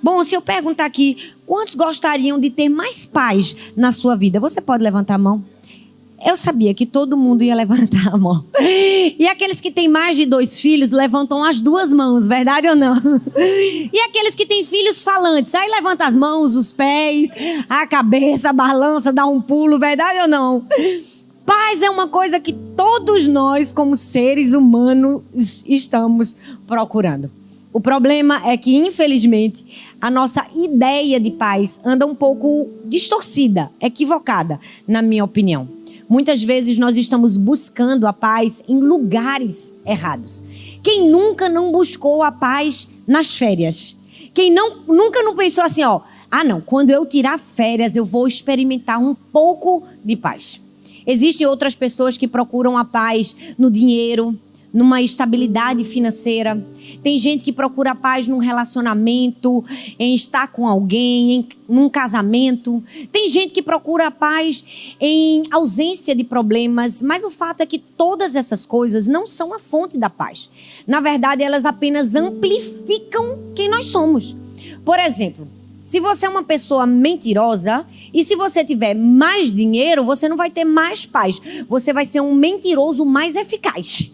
Bom, se eu perguntar aqui, quantos gostariam de ter mais paz na sua vida? Você pode levantar a mão? Eu sabia que todo mundo ia levantar a mão. E aqueles que têm mais de 2 filhos levantam as 2 mãos, verdade ou não? E aqueles que têm filhos falantes, aí levanta as mãos, os pés, a cabeça, balança, dá um pulo, verdade ou não? Paz é uma coisa que todos nós, como seres humanos, estamos procurando. O problema é que, infelizmente, a nossa ideia de paz anda um pouco distorcida, equivocada, na minha opinião. Muitas vezes nós estamos buscando a paz em lugares errados. Quem nunca não buscou a paz nas férias? Quem nunca não pensou assim, quando eu tirar férias eu vou experimentar um pouco de paz. Existem outras pessoas que procuram a paz no dinheiro, numa estabilidade financeira. Tem gente que procura a paz num relacionamento, em estar com alguém, num casamento. Tem gente que procura a paz em ausência de problemas. Mas o fato é que todas essas coisas não são a fonte da paz. Na verdade, elas apenas amplificam quem nós somos. Por exemplo, se você é uma pessoa mentirosa e se você tiver mais dinheiro, você não vai ter mais paz. Você vai ser um mentiroso mais eficaz.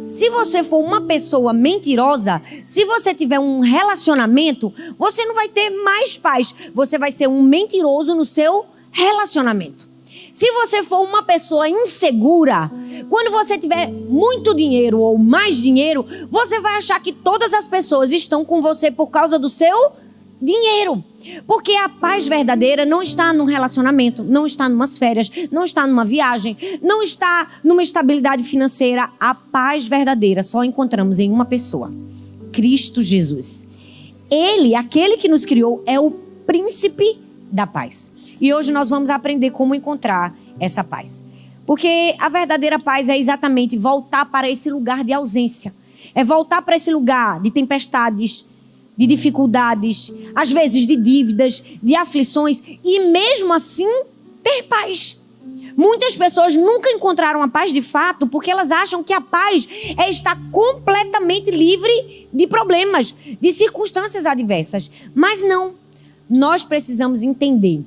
Se você for uma pessoa mentirosa, se você tiver um relacionamento, você não vai ter mais paz. Você vai ser um mentiroso no seu relacionamento. Se você for uma pessoa insegura, quando você tiver muito dinheiro ou mais dinheiro, você vai achar que todas as pessoas estão com você por causa do seu dinheiro. Porque a paz verdadeira não está num relacionamento, não está numas férias, não está numa viagem, não está numa estabilidade financeira. A paz verdadeira só encontramos em uma pessoa: Cristo Jesus. Ele, aquele que nos criou, é o príncipe da paz. E hoje nós vamos aprender como encontrar essa paz. Porque a verdadeira paz é exatamente voltar para esse lugar de ausência. É voltar para esse lugar de tempestades, de dificuldades, às vezes de dívidas, de aflições, e mesmo assim ter paz. Muitas pessoas nunca encontraram a paz de fato porque elas acham que a paz é estar completamente livre de problemas, de circunstâncias adversas. Mas não, nós precisamos entender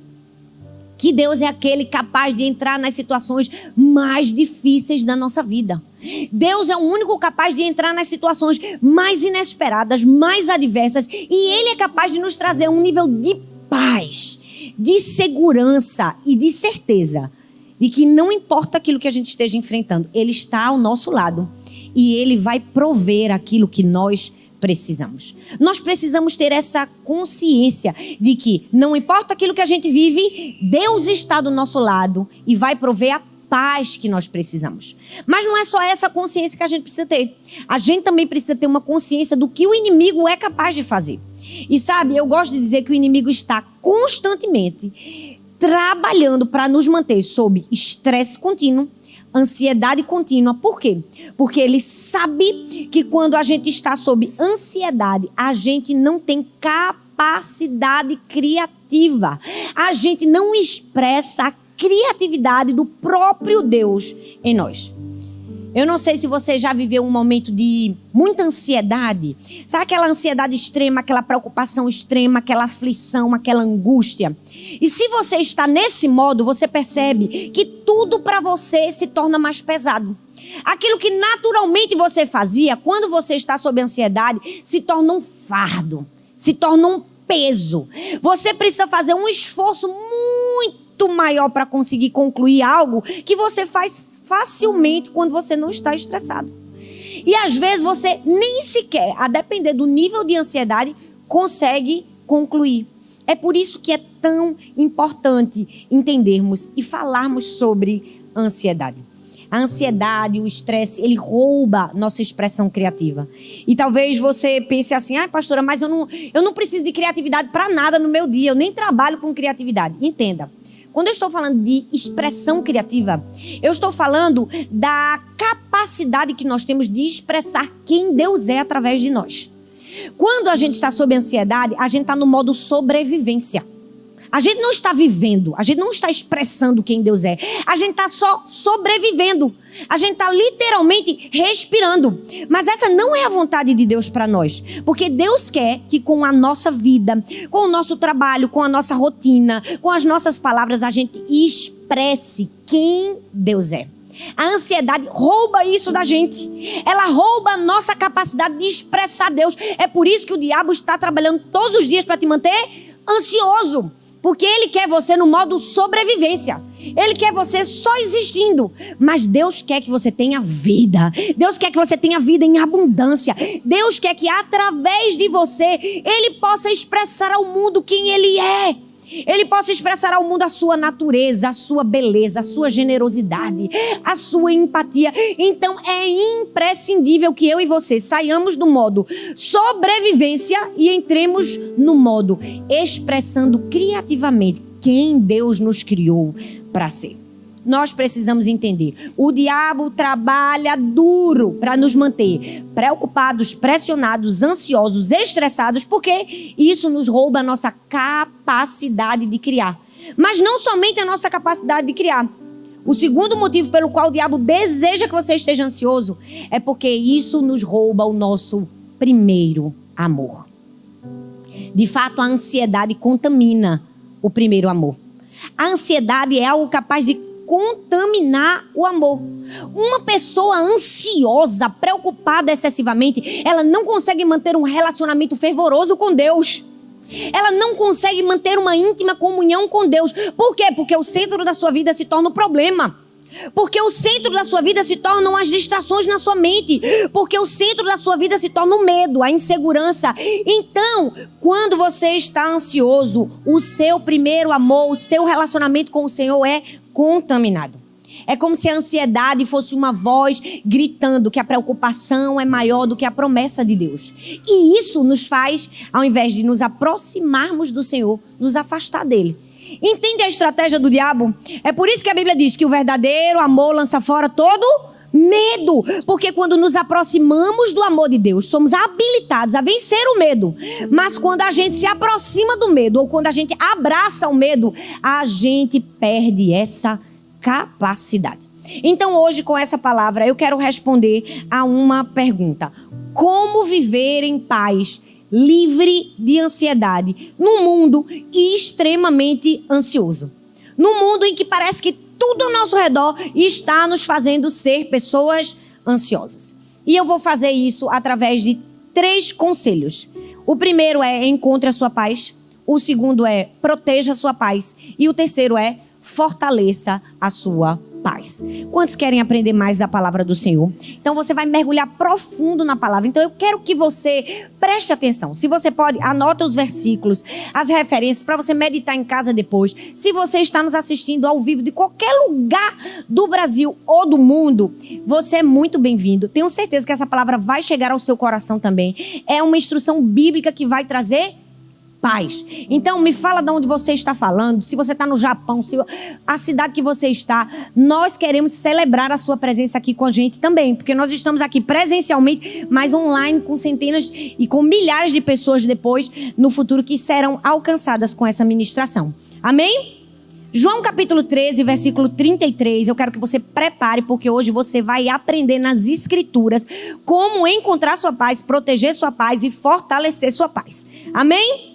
que Deus é aquele capaz de entrar nas situações mais difíceis da nossa vida. Deus é o único capaz de entrar nas situações mais inesperadas, mais adversas. E Ele é capaz de nos trazer um nível de paz, de segurança e de certeza de que não importa aquilo que a gente esteja enfrentando, Ele está ao nosso lado e Ele vai prover aquilo que nós precisamos. Nós precisamos ter essa consciência de que não importa aquilo que a gente vive, Deus está do nosso lado e vai prover a paz que nós precisamos. Mas não é só essa consciência que a gente precisa ter. A gente também precisa ter uma consciência do que o inimigo é capaz de fazer. E sabe, eu gosto de dizer que o inimigo está constantemente trabalhando para nos manter sob estresse contínuo, ansiedade contínua. Por quê? Porque ele sabe que quando a gente está sob ansiedade, a gente não tem capacidade criativa. A gente não expressa a criatividade do próprio Deus em nós. Eu não sei se você já viveu um momento de muita ansiedade. Sabe aquela ansiedade extrema, aquela preocupação extrema, aquela aflição, aquela angústia? E se você está nesse modo, você percebe que tudo para você se torna mais pesado. Aquilo que naturalmente você fazia, quando você está sob ansiedade, se torna um fardo, se torna um peso. Você precisa fazer um esforço muito maior para conseguir concluir algo que você faz facilmente quando você não está estressado. E às vezes você nem sequer, a depender do nível de ansiedade, consegue concluir. É por isso que é tão importante entendermos e falarmos sobre ansiedade. A ansiedade, o estresse, ele rouba nossa expressão criativa. E talvez você pense assim: pastora, mas eu não preciso de criatividade para nada no meu dia, eu nem trabalho com criatividade. Entenda. Quando eu estou falando de expressão criativa, eu estou falando da capacidade que nós temos de expressar quem Deus é através de nós. Quando a gente está sob ansiedade, a gente está no modo sobrevivência. A gente não está vivendo, a gente não está expressando quem Deus é. A gente está só sobrevivendo. A gente está literalmente respirando. Mas essa não é a vontade de Deus para nós. Porque Deus quer que com a nossa vida, com o nosso trabalho, com a nossa rotina, com as nossas palavras, a gente expresse quem Deus é. A ansiedade rouba isso da gente. Ela rouba a nossa capacidade de expressar Deus. É por isso que o diabo está trabalhando todos os dias para te manter ansioso. Porque ele quer você no modo sobrevivência. Ele quer você só existindo. Mas Deus quer que você tenha vida. Deus quer que você tenha vida em abundância. Deus quer que através de você Ele possa expressar ao mundo quem Ele é. Ele possa expressar ao mundo a sua natureza, a sua beleza, a sua generosidade, a sua empatia. Então é imprescindível que eu e você saiamos do modo sobrevivência e entremos no modo expressando criativamente quem Deus nos criou para ser. Nós precisamos entender. O diabo trabalha duro para nos manter preocupados, pressionados, ansiosos, estressados, porque isso nos rouba a nossa capacidade de criar. Mas não somente a nossa capacidade de criar. O segundo motivo pelo qual o diabo deseja que você esteja ansioso é porque isso nos rouba o nosso primeiro amor. De fato, a ansiedade contamina o primeiro amor. A ansiedade é algo capaz de contaminar o amor. Uma pessoa ansiosa, preocupada excessivamente, ela não consegue manter um relacionamento fervoroso com Deus. Ela não consegue manter uma íntima comunhão com Deus. Por quê? Porque o centro da sua vida se torna o problema. Porque o centro da sua vida se tornam as distrações na sua mente. Porque o centro da sua vida se torna o medo, a insegurança. Então, quando você está ansioso, o seu primeiro amor, o seu relacionamento com o Senhor é contaminado. É como se a ansiedade fosse uma voz gritando que a preocupação é maior do que a promessa de Deus. E isso nos faz, ao invés de nos aproximarmos do Senhor, nos afastar dele. Entende a estratégia do diabo? É por isso que a Bíblia diz que o verdadeiro amor lança fora todo medo. Porque quando nos aproximamos do amor de Deus, somos habilitados a vencer o medo. Mas quando a gente se aproxima do medo, ou quando a gente abraça o medo, a gente perde essa capacidade. Então hoje, com essa palavra, eu quero responder a uma pergunta. Como viver em paz, livre de ansiedade, num mundo extremamente ansioso? Num mundo em que parece que tudo ao nosso redor está nos fazendo ser pessoas ansiosas. E eu vou fazer isso através de 3 conselhos. O primeiro é: encontre a sua paz. O segundo é: proteja a sua paz. E o terceiro é: fortaleça a sua paz. Quantos querem aprender mais da palavra do Senhor? Então você vai mergulhar profundo na palavra. Então eu quero que você preste atenção. Se você pode, anota os versículos, as referências para você meditar em casa depois. Se você está nos assistindo ao vivo de qualquer lugar do Brasil ou do mundo, você é muito bem-vindo. Tenho certeza que essa palavra vai chegar ao seu coração também. É uma instrução bíblica que vai trazer paz. Então me fala de onde você está falando, se você está no Japão, a cidade que você está. Nós queremos celebrar a sua presença aqui com a gente também, porque nós estamos aqui presencialmente, mas online com centenas e com milhares de pessoas depois, no futuro, que serão alcançadas com essa ministração. Amém? João capítulo 13, versículo 33, eu quero que você prepare, porque hoje você vai aprender nas escrituras como encontrar sua paz, proteger sua paz e fortalecer sua paz. Amém?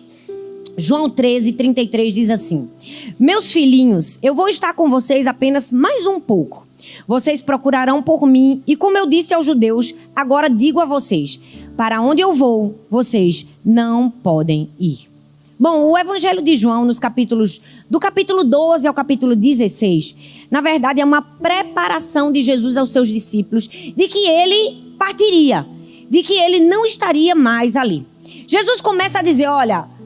João 13, 33 diz assim: meus filhinhos, eu vou estar com vocês apenas mais um pouco. Vocês procurarão por mim, e como eu disse aos judeus, agora digo a vocês: para onde eu vou, vocês não podem ir. Bom, o Evangelho de João, do capítulo 12 ao capítulo 16, na verdade é uma preparação de Jesus aos seus discípulos de que ele partiria, de que ele não estaria mais ali. Jesus começa a dizer: olha,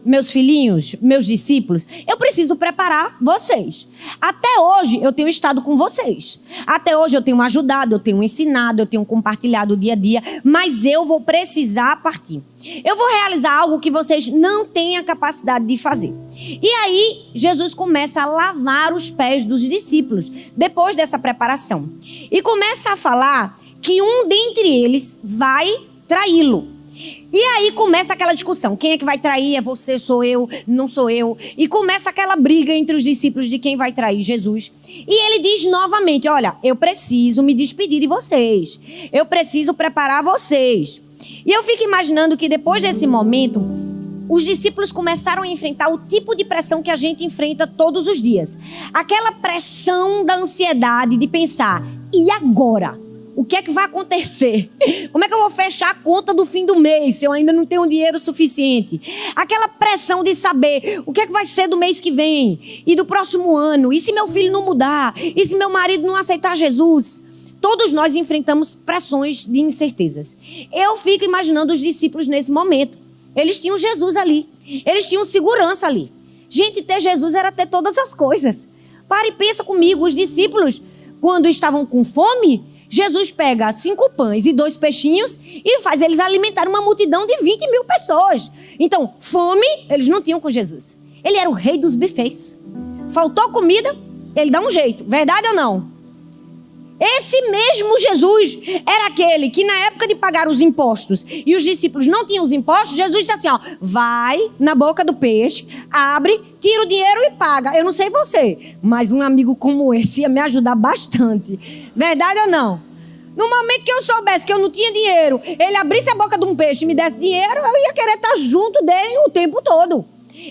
meus filhinhos, meus discípulos, eu preciso preparar vocês. Até hoje eu tenho estado com vocês. Até hoje eu tenho ajudado, eu tenho ensinado, eu tenho compartilhado o dia a dia. Mas eu vou precisar partir. Eu vou realizar algo que vocês não têm a capacidade de fazer. E aí Jesus começa a lavar os pés dos discípulos, depois dessa preparação. E começa a falar que um dentre eles vai traí-lo. E aí começa aquela discussão. Quem é que vai trair? É você, sou eu, não sou eu. E começa aquela briga entre os discípulos de quem vai trair Jesus. E ele diz novamente, olha, eu preciso me despedir de vocês. Eu preciso preparar vocês. E eu fico imaginando que depois desse momento, os discípulos começaram a enfrentar o tipo de pressão que a gente enfrenta todos os dias. Aquela pressão da ansiedade de pensar, e agora? O que é que vai acontecer? Como é que eu vou fechar a conta do fim do mês se eu ainda não tenho dinheiro suficiente? Aquela pressão de saber o que é que vai ser do mês que vem e do próximo ano. E se meu filho não mudar? E se meu marido não aceitar Jesus? Todos nós enfrentamos pressões de incertezas. Eu fico imaginando os discípulos nesse momento. Eles tinham Jesus ali. Eles tinham segurança ali. Gente, ter Jesus era ter todas as coisas. Para e pensa comigo, os discípulos, quando estavam com fome, Jesus pega 5 pães e 2 peixinhos e faz eles alimentar uma multidão de 20 mil pessoas. Então, fome, eles não tinham com Jesus. Ele era o rei dos bufês. Faltou comida, ele dá um jeito. Verdade ou não? Esse mesmo Jesus era aquele que na época de pagar os impostos e os discípulos não tinham os impostos, Jesus disse assim, ó, vai na boca do peixe, abre, tira o dinheiro e paga. Eu não sei você, mas um amigo como esse ia me ajudar bastante. Verdade ou não? No momento que eu soubesse que eu não tinha dinheiro, ele abrisse a boca de um peixe e me desse dinheiro, eu ia querer estar junto dele o tempo todo.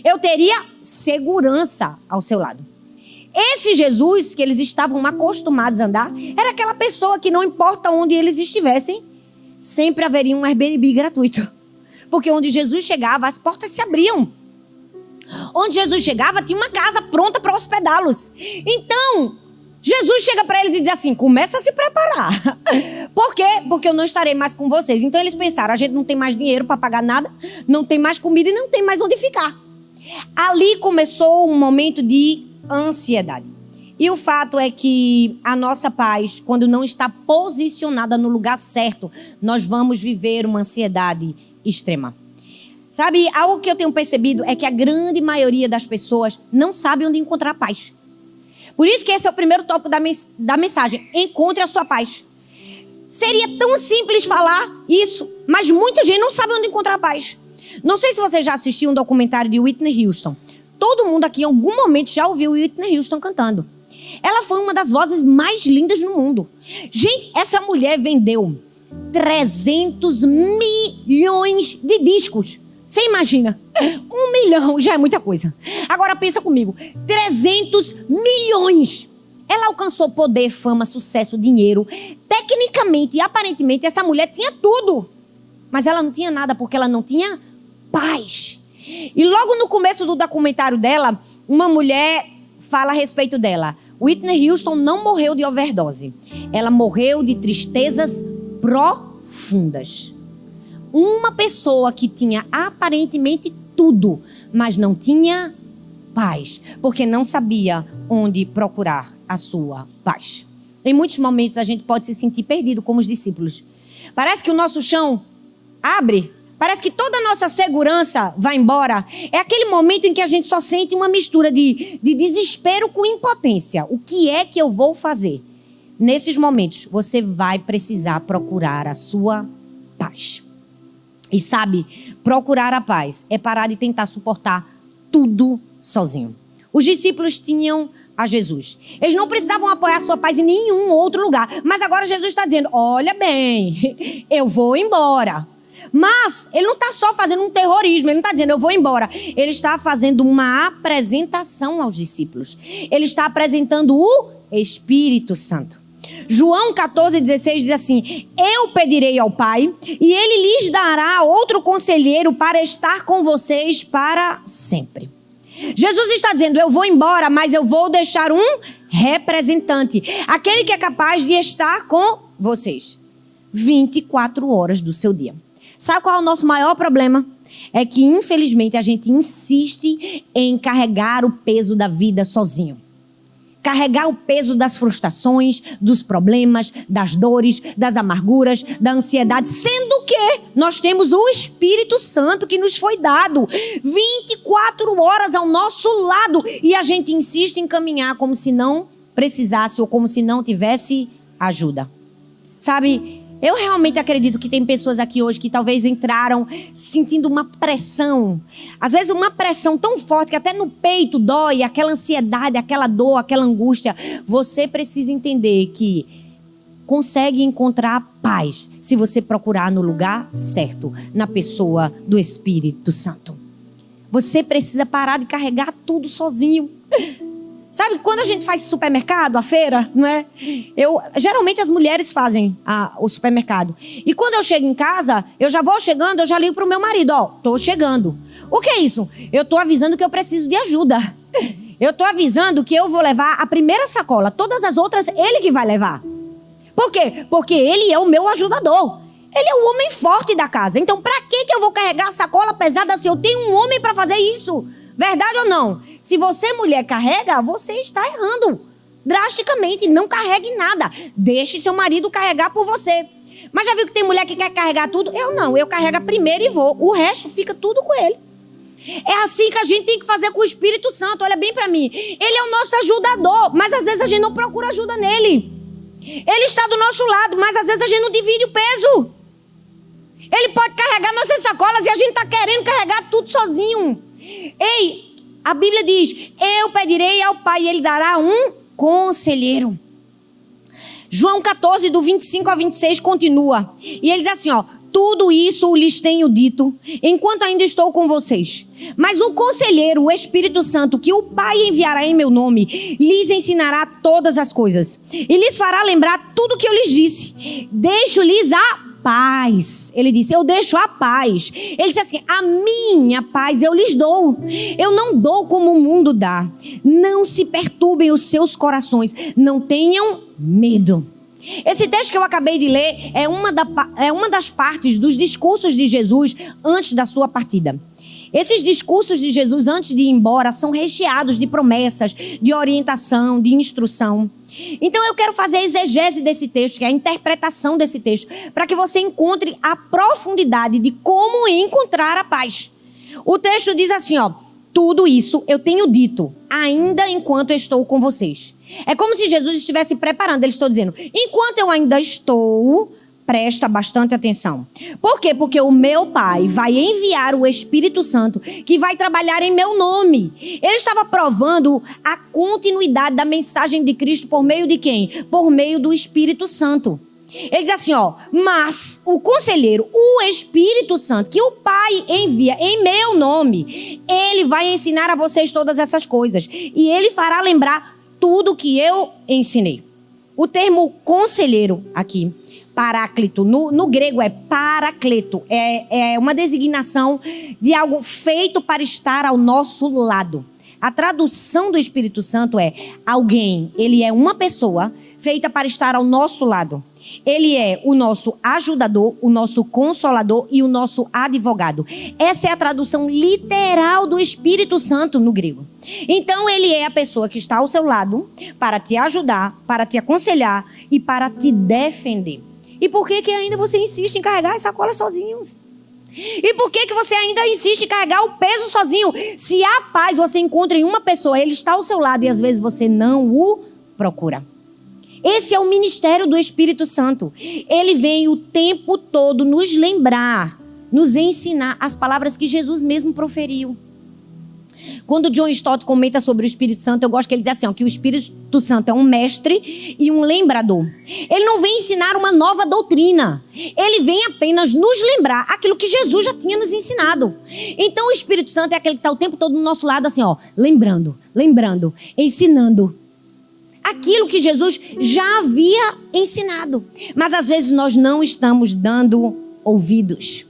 Eu teria segurança ao seu lado. Esse Jesus que eles estavam acostumados a andar, era aquela pessoa que não importa onde eles estivessem, sempre haveria um Airbnb gratuito. Porque onde Jesus chegava, as portas se abriam. Onde Jesus chegava, tinha uma casa pronta para hospedá-los. Então, Jesus chega para eles e diz assim, começa a se preparar. Por quê? Porque eu não estarei mais com vocês. Então eles pensaram, a gente não tem mais dinheiro para pagar nada, não tem mais comida e não tem mais onde ficar. Ali começou um momento de ansiedade. E o fato é que a nossa paz, quando não está posicionada no lugar certo, nós vamos viver uma ansiedade extrema. Sabe, algo que eu tenho percebido é que a grande maioria das pessoas não sabe onde encontrar paz. Por isso que esse é o primeiro tópico da mensagem. Encontre a sua paz. Seria tão simples falar isso, mas muita gente não sabe onde encontrar paz. Não sei se você já assistiu um documentário de Whitney Houston. Todo mundo aqui em algum momento já ouviu Whitney Houston cantando. Ela foi uma das vozes mais lindas no mundo. Gente, essa mulher vendeu 300 milhões de discos. Você imagina? 1 milhão já é muita coisa. Agora pensa comigo. 300 milhões. Ela alcançou poder, fama, sucesso, dinheiro. Tecnicamente e aparentemente essa mulher tinha tudo. Mas ela não tinha nada porque ela não tinha paz. E logo no começo do documentário dela, uma mulher fala a respeito dela. Whitney Houston não morreu de overdose. Ela morreu de tristezas profundas. Uma pessoa que tinha aparentemente tudo, mas não tinha paz, porque não sabia onde procurar a sua paz. Em muitos momentos a gente pode se sentir perdido como os discípulos. Parece que o nosso chão abre. Parece que toda a nossa segurança vai embora. É aquele momento em que a gente só sente uma mistura de desespero com impotência. O que é que eu vou fazer? Nesses momentos, você vai precisar procurar a sua paz. E sabe, procurar a paz é parar de tentar suportar tudo sozinho. Os discípulos tinham a Jesus. Eles não precisavam apoiar a sua paz em nenhum outro lugar. Mas agora Jesus está dizendo, olha bem, eu vou embora. Mas ele não está só fazendo um terrorismo, ele não está dizendo eu vou embora. Ele está fazendo uma apresentação aos discípulos. Ele está apresentando o Espírito Santo. João 14,16 diz assim, eu pedirei ao Pai e ele lhes dará outro conselheiro para estar com vocês para sempre. Jesus está dizendo, eu vou embora, mas eu vou deixar um representante. Aquele que é capaz de estar com vocês 24 horas do seu dia. Sabe qual é o nosso maior problema? É que, infelizmente, a gente insiste em carregar o peso da vida sozinho. Carregar o peso das frustrações, dos problemas, das dores, das amarguras, da ansiedade. Sendo que nós temos o Espírito Santo que nos foi dado 24 horas ao nosso lado. E a gente insiste em caminhar como se não precisasse ou como se não tivesse ajuda. Sabe, Eu realmente acredito que tem pessoas aqui hoje que talvez entraram sentindo uma pressão. Às vezes uma pressão tão forte que até no peito dói, aquela ansiedade, aquela dor, aquela angústia. Você precisa entender que consegue encontrar paz se você procurar no lugar certo, na pessoa do Espírito Santo. Você precisa parar de carregar tudo sozinho. Sabe, quando a gente faz supermercado, a feira, não é? Geralmente as mulheres fazem o supermercado. E quando eu chego em casa, eu já vou chegando, eu já ligo pro meu marido, ó, tô chegando. O que é isso? Eu tô avisando que eu preciso de ajuda. Eu tô avisando que eu vou levar a primeira sacola, todas as outras ele que vai levar. Por quê? Porque ele é o meu ajudador. Ele é o homem forte da casa. Então, pra que eu vou carregar a sacola pesada se eu tenho um homem pra fazer isso? Verdade ou não? Se você, mulher, carrega, você está errando drasticamente. Não carregue nada. Deixe seu marido carregar por você. Mas já viu que tem mulher que quer carregar tudo? Eu não. Eu carrego primeiro e vou. O resto fica tudo com ele. É assim que a gente tem que fazer com o Espírito Santo. Olha bem pra mim. Ele é o nosso ajudador. Mas às vezes a gente não procura ajuda nele. Ele está do nosso lado. Mas às vezes a gente não divide o peso. Ele pode carregar nossas sacolas e a gente está querendo carregar tudo sozinho. Ei, a Bíblia diz, eu pedirei ao Pai e Ele dará um conselheiro. João 14, do 25 a 26, continua. E ele diz assim, ó, tudo isso lhes tenho dito, enquanto ainda estou com vocês. Mas o conselheiro, o Espírito Santo, que o Pai enviará em meu nome, lhes ensinará todas as coisas. E lhes fará lembrar tudo o que eu lhes disse. Deixo-lhes a paz. Ele disse, eu deixo a paz. Ele disse assim, a minha paz eu lhes dou. Eu não dou como o mundo dá. Não se perturbem os seus corações. Não tenham medo. Esse texto que eu acabei de ler é uma das partes dos discursos de Jesus antes da sua partida. Esses discursos de Jesus antes de ir embora são recheados de promessas, de orientação, de instrução. Então eu quero fazer a exegese desse texto, que é a interpretação desse texto, para que você encontre a profundidade de como encontrar a paz. O texto diz assim, ó, tudo isso eu tenho dito, ainda enquanto estou com vocês. É como se Jesus estivesse preparando, ele está dizendo, enquanto eu ainda estou, presta bastante atenção. Por quê? Porque o meu Pai vai enviar o Espírito Santo que vai trabalhar em meu nome. Ele estava provando a continuidade da mensagem de Cristo por meio de quem? Por meio do Espírito Santo. Ele diz assim, ó, mas o conselheiro, o Espírito Santo, que o Pai envia em meu nome, ele vai ensinar a vocês todas essas coisas. E ele fará lembrar tudo que eu ensinei. O termo conselheiro aqui, paráclito, no grego é paracleto, é uma designação de algo feito para estar ao nosso lado. A tradução do Espírito Santo é alguém, ele é uma pessoa feita para estar ao nosso lado. Ele é o nosso ajudador, o nosso consolador e o nosso advogado. Essa é a tradução literal do Espírito Santo no grego. Então ele é a pessoa que está ao seu lado para te ajudar, para te aconselhar e para te defender. E por que ainda você insiste em carregar as sacolas sozinhos? E por que você ainda insiste em carregar o peso sozinho? Se há paz você encontra em uma pessoa, ele está ao seu lado e às vezes você não o procura. Esse é o ministério do Espírito Santo. Ele vem o tempo todo nos lembrar, nos ensinar as palavras que Jesus mesmo proferiu. Quando John Stott comenta sobre o Espírito Santo, eu gosto que ele diz assim, ó, que o Espírito Santo é um mestre e um lembrador. Ele não vem ensinar uma nova doutrina. Ele vem apenas nos lembrar aquilo que Jesus já tinha nos ensinado. Então o Espírito Santo é aquele que está o tempo todo do nosso lado assim, ó, lembrando, ensinando aquilo que Jesus já havia ensinado. Mas às vezes nós não estamos dando ouvidos.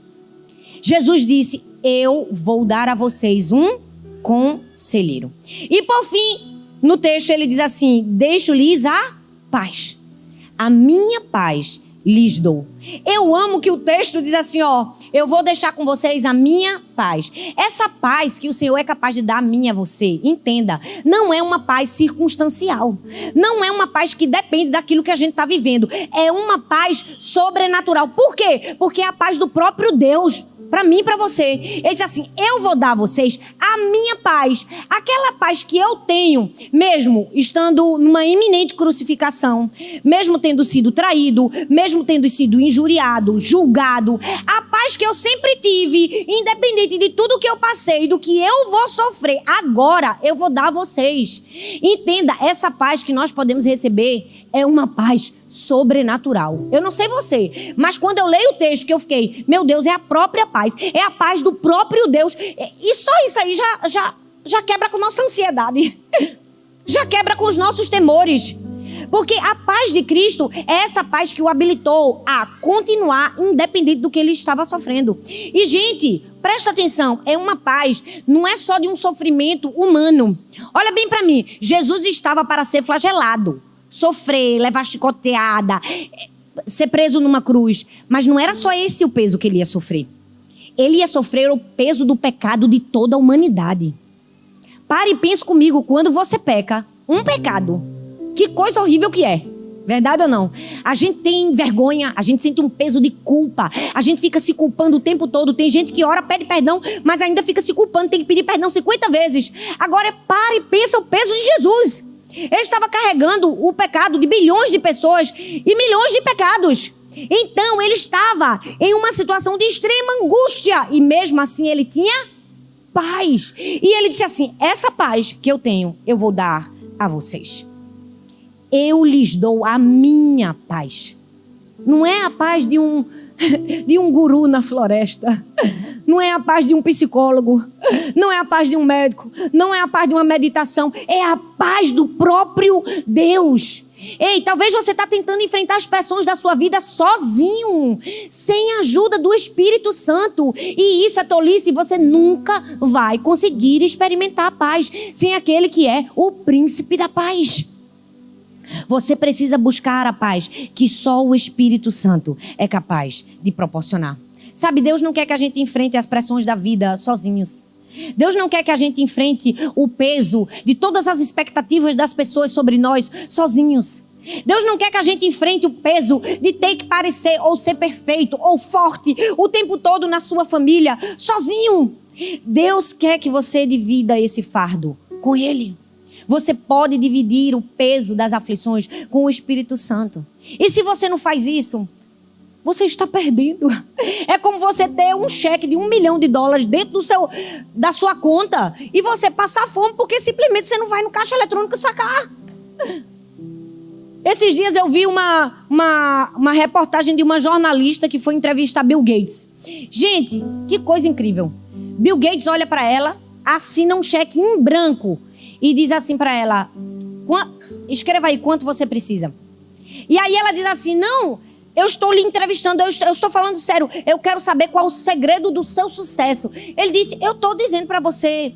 Jesus disse, eu vou dar a vocês um conselheiro. E por fim, no texto ele diz assim, deixo-lhes a paz. A minha paz lhes dou. Eu amo que o texto diz assim, ó, eu vou deixar com vocês a minha paz. Essa paz que o Senhor é capaz de dar a mim e a você, entenda, não é uma paz circunstancial. Não é uma paz que depende daquilo que a gente está vivendo. É uma paz sobrenatural. Por quê? Porque é a paz do próprio Deus. para mim e para você. Ele disse assim, eu vou dar a vocês a minha paz. Aquela paz que eu tenho, mesmo estando numa iminente crucificação, mesmo tendo sido traído, mesmo tendo sido injuriado, julgado. A paz que eu sempre tive, independente de tudo que eu passei, do que eu vou sofrer, agora eu vou dar a vocês. Entenda, essa paz que nós podemos receber é uma paz sobrenatural. Eu não sei você, mas quando eu leio o texto que eu fiquei, meu Deus, é a própria paz, é a paz do próprio Deus. E só isso aí já quebra com nossa ansiedade, já quebra com os nossos temores. Porque a paz de Cristo é essa paz que o habilitou a continuar independente do que ele estava sofrendo. E, gente, presta atenção, é uma paz, não é só de um sofrimento humano. Olha bem para mim, Jesus estava para ser flagelado, sofrer, levar chicoteada, ser preso numa cruz. Mas não era só esse o peso que ele ia sofrer. Ele ia sofrer o peso do pecado de toda a humanidade. Pare e pense comigo, quando você peca, um pecado, que coisa horrível que é. Verdade ou não? A gente tem vergonha, a gente sente um peso de culpa, a gente fica se culpando o tempo todo. Tem gente que ora, pede perdão, mas ainda fica se culpando, tem que pedir perdão 50 vezes. Agora pare e pensa o peso de Jesus. Ele estava carregando o pecado de bilhões de pessoas e milhões de pecados. Então ele estava em uma situação de extrema angústia e mesmo assim ele tinha paz. E ele disse assim, essa paz que eu tenho, eu vou dar a vocês. Eu lhes dou a minha paz. Não é a paz de um guru na floresta. Não é a paz de um psicólogo. Não é a paz de um médico. Não é a paz de uma meditação. É a paz do próprio Deus. Ei, talvez você está tentando enfrentar as pressões da sua vida sozinho, sem a ajuda do Espírito Santo. E isso é tolice. Você nunca vai conseguir experimentar a paz sem aquele que é o príncipe da paz. Você precisa buscar a paz que só o Espírito Santo é capaz de proporcionar. Sabe, Deus não quer que a gente enfrente as pressões da vida sozinhos. Deus não quer que a gente enfrente o peso de todas as expectativas das pessoas sobre nós sozinhos. Deus não quer que a gente enfrente o peso de ter que parecer ou ser perfeito ou forte o tempo todo na sua família sozinho. Deus quer que você divida esse fardo com Ele. Você pode dividir o peso das aflições com o Espírito Santo. E se você não faz isso, você está perdendo. É como você ter um cheque de $1 milhão dentro da sua conta e você passar fome porque simplesmente você não vai no caixa eletrônico sacar. Esses dias eu vi uma reportagem de uma jornalista que foi entrevistar Bill Gates. Gente, que coisa incrível. Bill Gates olha para ela, assina um cheque em branco e diz assim para ela, escreva aí quanto você precisa. E aí ela diz assim, não, eu estou lhe entrevistando, eu estou falando sério, eu quero saber qual é o segredo do seu sucesso. Ele disse, eu estou dizendo para você,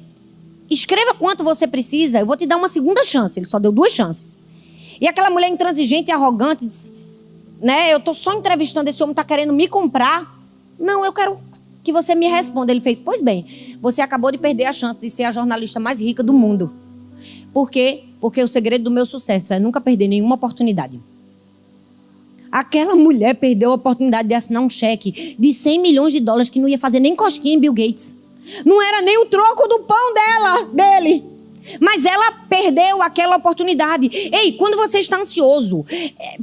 escreva quanto você precisa, eu vou te dar uma segunda chance. Ele só deu 2 chances. E aquela mulher intransigente e arrogante disse, né, eu estou só entrevistando, esse homem está querendo me comprar. Não, eu quero que você me responda. Ele fez, pois bem, você acabou de perder a chance de ser a jornalista mais rica do mundo. Por quê? Porque o segredo do meu sucesso é nunca perder nenhuma oportunidade. Aquela mulher perdeu a oportunidade de assinar um cheque de $100 milhões que não ia fazer nem cosquinha em Bill Gates. Não era nem o troco do pão dele. Mas ela perdeu aquela oportunidade. Ei, quando você está ansioso,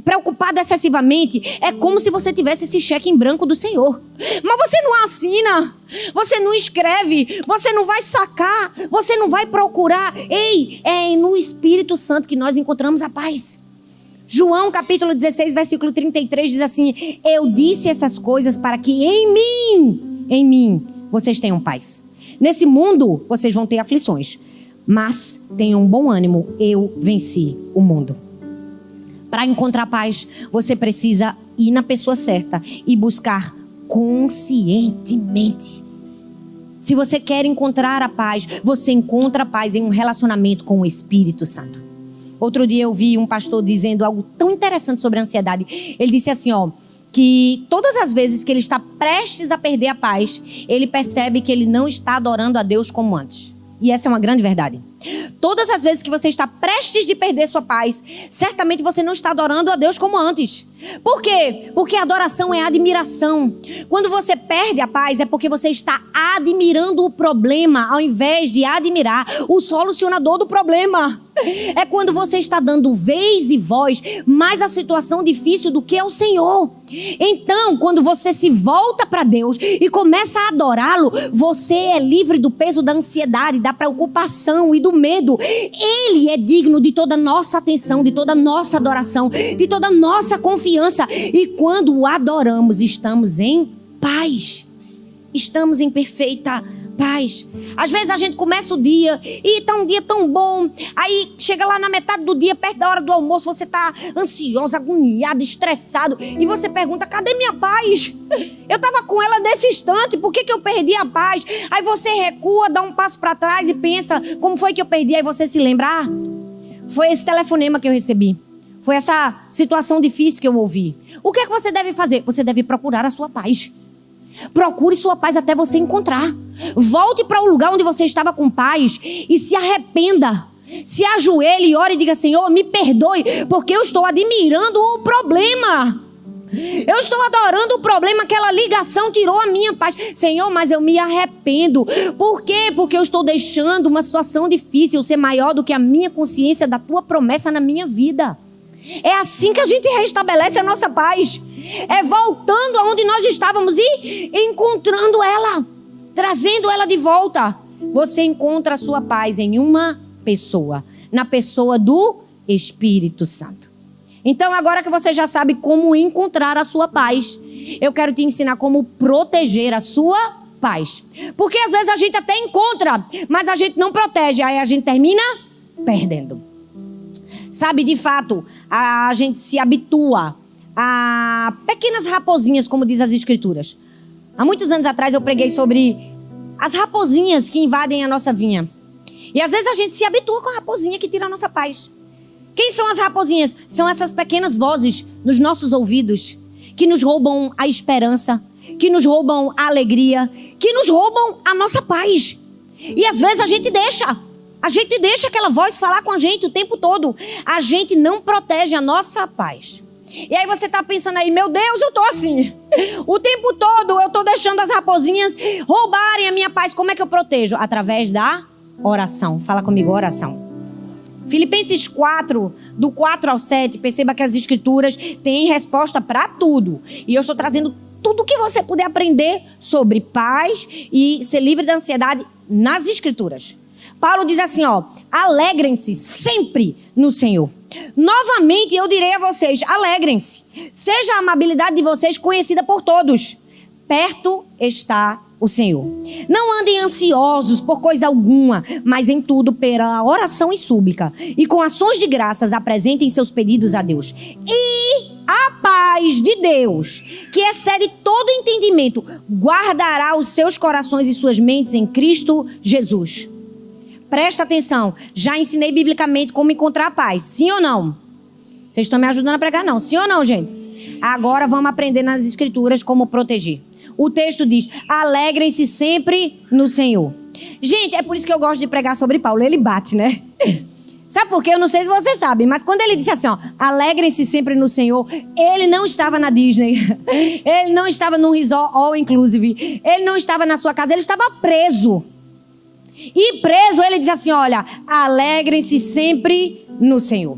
preocupado excessivamente, é como se você tivesse esse cheque em branco do Senhor. Mas você não assina, você não escreve, você não vai sacar, você não vai procurar. Ei, é no Espírito Santo que nós encontramos a paz. João capítulo 16, versículo 33 diz assim, eu disse essas coisas para que em mim, vocês tenham paz. Nesse mundo, vocês vão ter aflições. Mas tenham bom ânimo, eu venci o mundo. Para encontrar paz, você precisa ir na pessoa certa e buscar conscientemente. Se você quer encontrar a paz, você encontra a paz em um relacionamento com o Espírito Santo. Outro dia eu vi um pastor dizendo algo tão interessante sobre a ansiedade. Ele disse assim, que todas as vezes que ele está prestes a perder a paz, ele percebe que ele não está adorando a Deus como antes. E essa é uma grande verdade. Todas as vezes que você está prestes de perder sua paz, certamente você não está adorando a Deus como antes. Por quê? Porque adoração é admiração. Quando você perde a paz, é porque você está admirando o problema, ao invés de admirar o solucionador do problema. É quando você está dando vez e voz mais à situação difícil do que ao Senhor. Então, quando você se volta para Deus e começa a adorá-lo, você é livre do peso da ansiedade, da preocupação e do medo. Ele é digno de toda a nossa atenção, de toda a nossa adoração, de toda a nossa confiança. E quando o adoramos, estamos em paz. Estamos em perfeita paz. Às vezes a gente começa o dia e tá um dia tão bom, aí chega lá na metade do dia, perto da hora do almoço, você tá ansioso, agoniado, estressado, e você pergunta: cadê minha paz? Eu tava com ela nesse instante, por que eu perdi a paz? Aí você recua, dá um passo para trás e pensa: como foi que eu perdi? Aí você se lembra: foi esse telefonema que eu recebi, foi essa situação difícil que eu ouvi. O que é que você deve fazer? Você deve procurar a sua paz. Procure sua paz até você encontrar. Volte para o lugar onde você estava com paz e se arrependa. Se ajoelhe e ore e diga: Senhor, me perdoe, porque eu estou admirando o problema. Eu estou adorando o problema, aquela ligação tirou a minha paz. Senhor, mas eu me arrependo. Por quê? Porque eu estou deixando uma situação difícil ser maior do que a minha consciência da tua promessa na minha vida. É assim que a gente restabelece a nossa paz. É voltando aonde nós estávamos e encontrando ela, trazendo ela de volta. Você encontra a sua paz em uma pessoa, na pessoa do Espírito Santo. Então, agora que você já sabe como encontrar a sua paz, eu quero te ensinar como proteger a sua paz. Porque às vezes a gente até encontra, mas a gente não protege, aí a gente termina perdendo. Sabe, de fato, a gente se habitua a pequenas raposinhas, como diz as Escrituras. Há muitos anos atrás eu preguei sobre as raposinhas que invadem a nossa vinha. E às vezes a gente se habitua com a raposinha que tira a nossa paz. Quem são as raposinhas? São essas pequenas vozes nos nossos ouvidos que nos roubam a esperança, que nos roubam a alegria, que nos roubam a nossa paz. E às vezes a gente deixa aquela voz falar com a gente o tempo todo. A gente não protege a nossa paz. E aí você tá pensando aí: meu Deus, eu tô assim. O tempo todo eu tô deixando as raposinhas roubarem a minha paz. Como é que eu protejo? Através da oração. Fala comigo, oração. Filipenses 4, do 4 ao 7, perceba que as Escrituras têm resposta para tudo. E eu estou trazendo tudo o que você puder aprender sobre paz e ser livre da ansiedade nas Escrituras. Paulo diz assim, alegrem-se sempre no Senhor. Novamente eu direi a vocês, alegrem-se. Seja a amabilidade de vocês conhecida por todos. Perto está o Senhor. Não andem ansiosos por coisa alguma, mas em tudo pela oração e súplica. E com ações de graças apresentem seus pedidos a Deus. E a paz de Deus, que excede todo entendimento, guardará os seus corações e suas mentes em Cristo Jesus. Presta atenção, já ensinei biblicamente como encontrar a paz, sim ou não? Vocês estão me ajudando a pregar, não? Sim ou não, gente? Agora vamos aprender nas Escrituras como proteger. O texto diz, alegrem-se sempre no Senhor. Gente, é por isso que eu gosto de pregar sobre Paulo, ele bate, né? Sabe por quê? Eu não sei se vocês sabem, mas quando ele disse assim, alegrem-se sempre no Senhor, ele não estava na Disney, ele não estava num resort all inclusive, ele não estava na sua casa, ele estava preso. E preso, ele diz assim, olha, alegrem-se sempre no Senhor.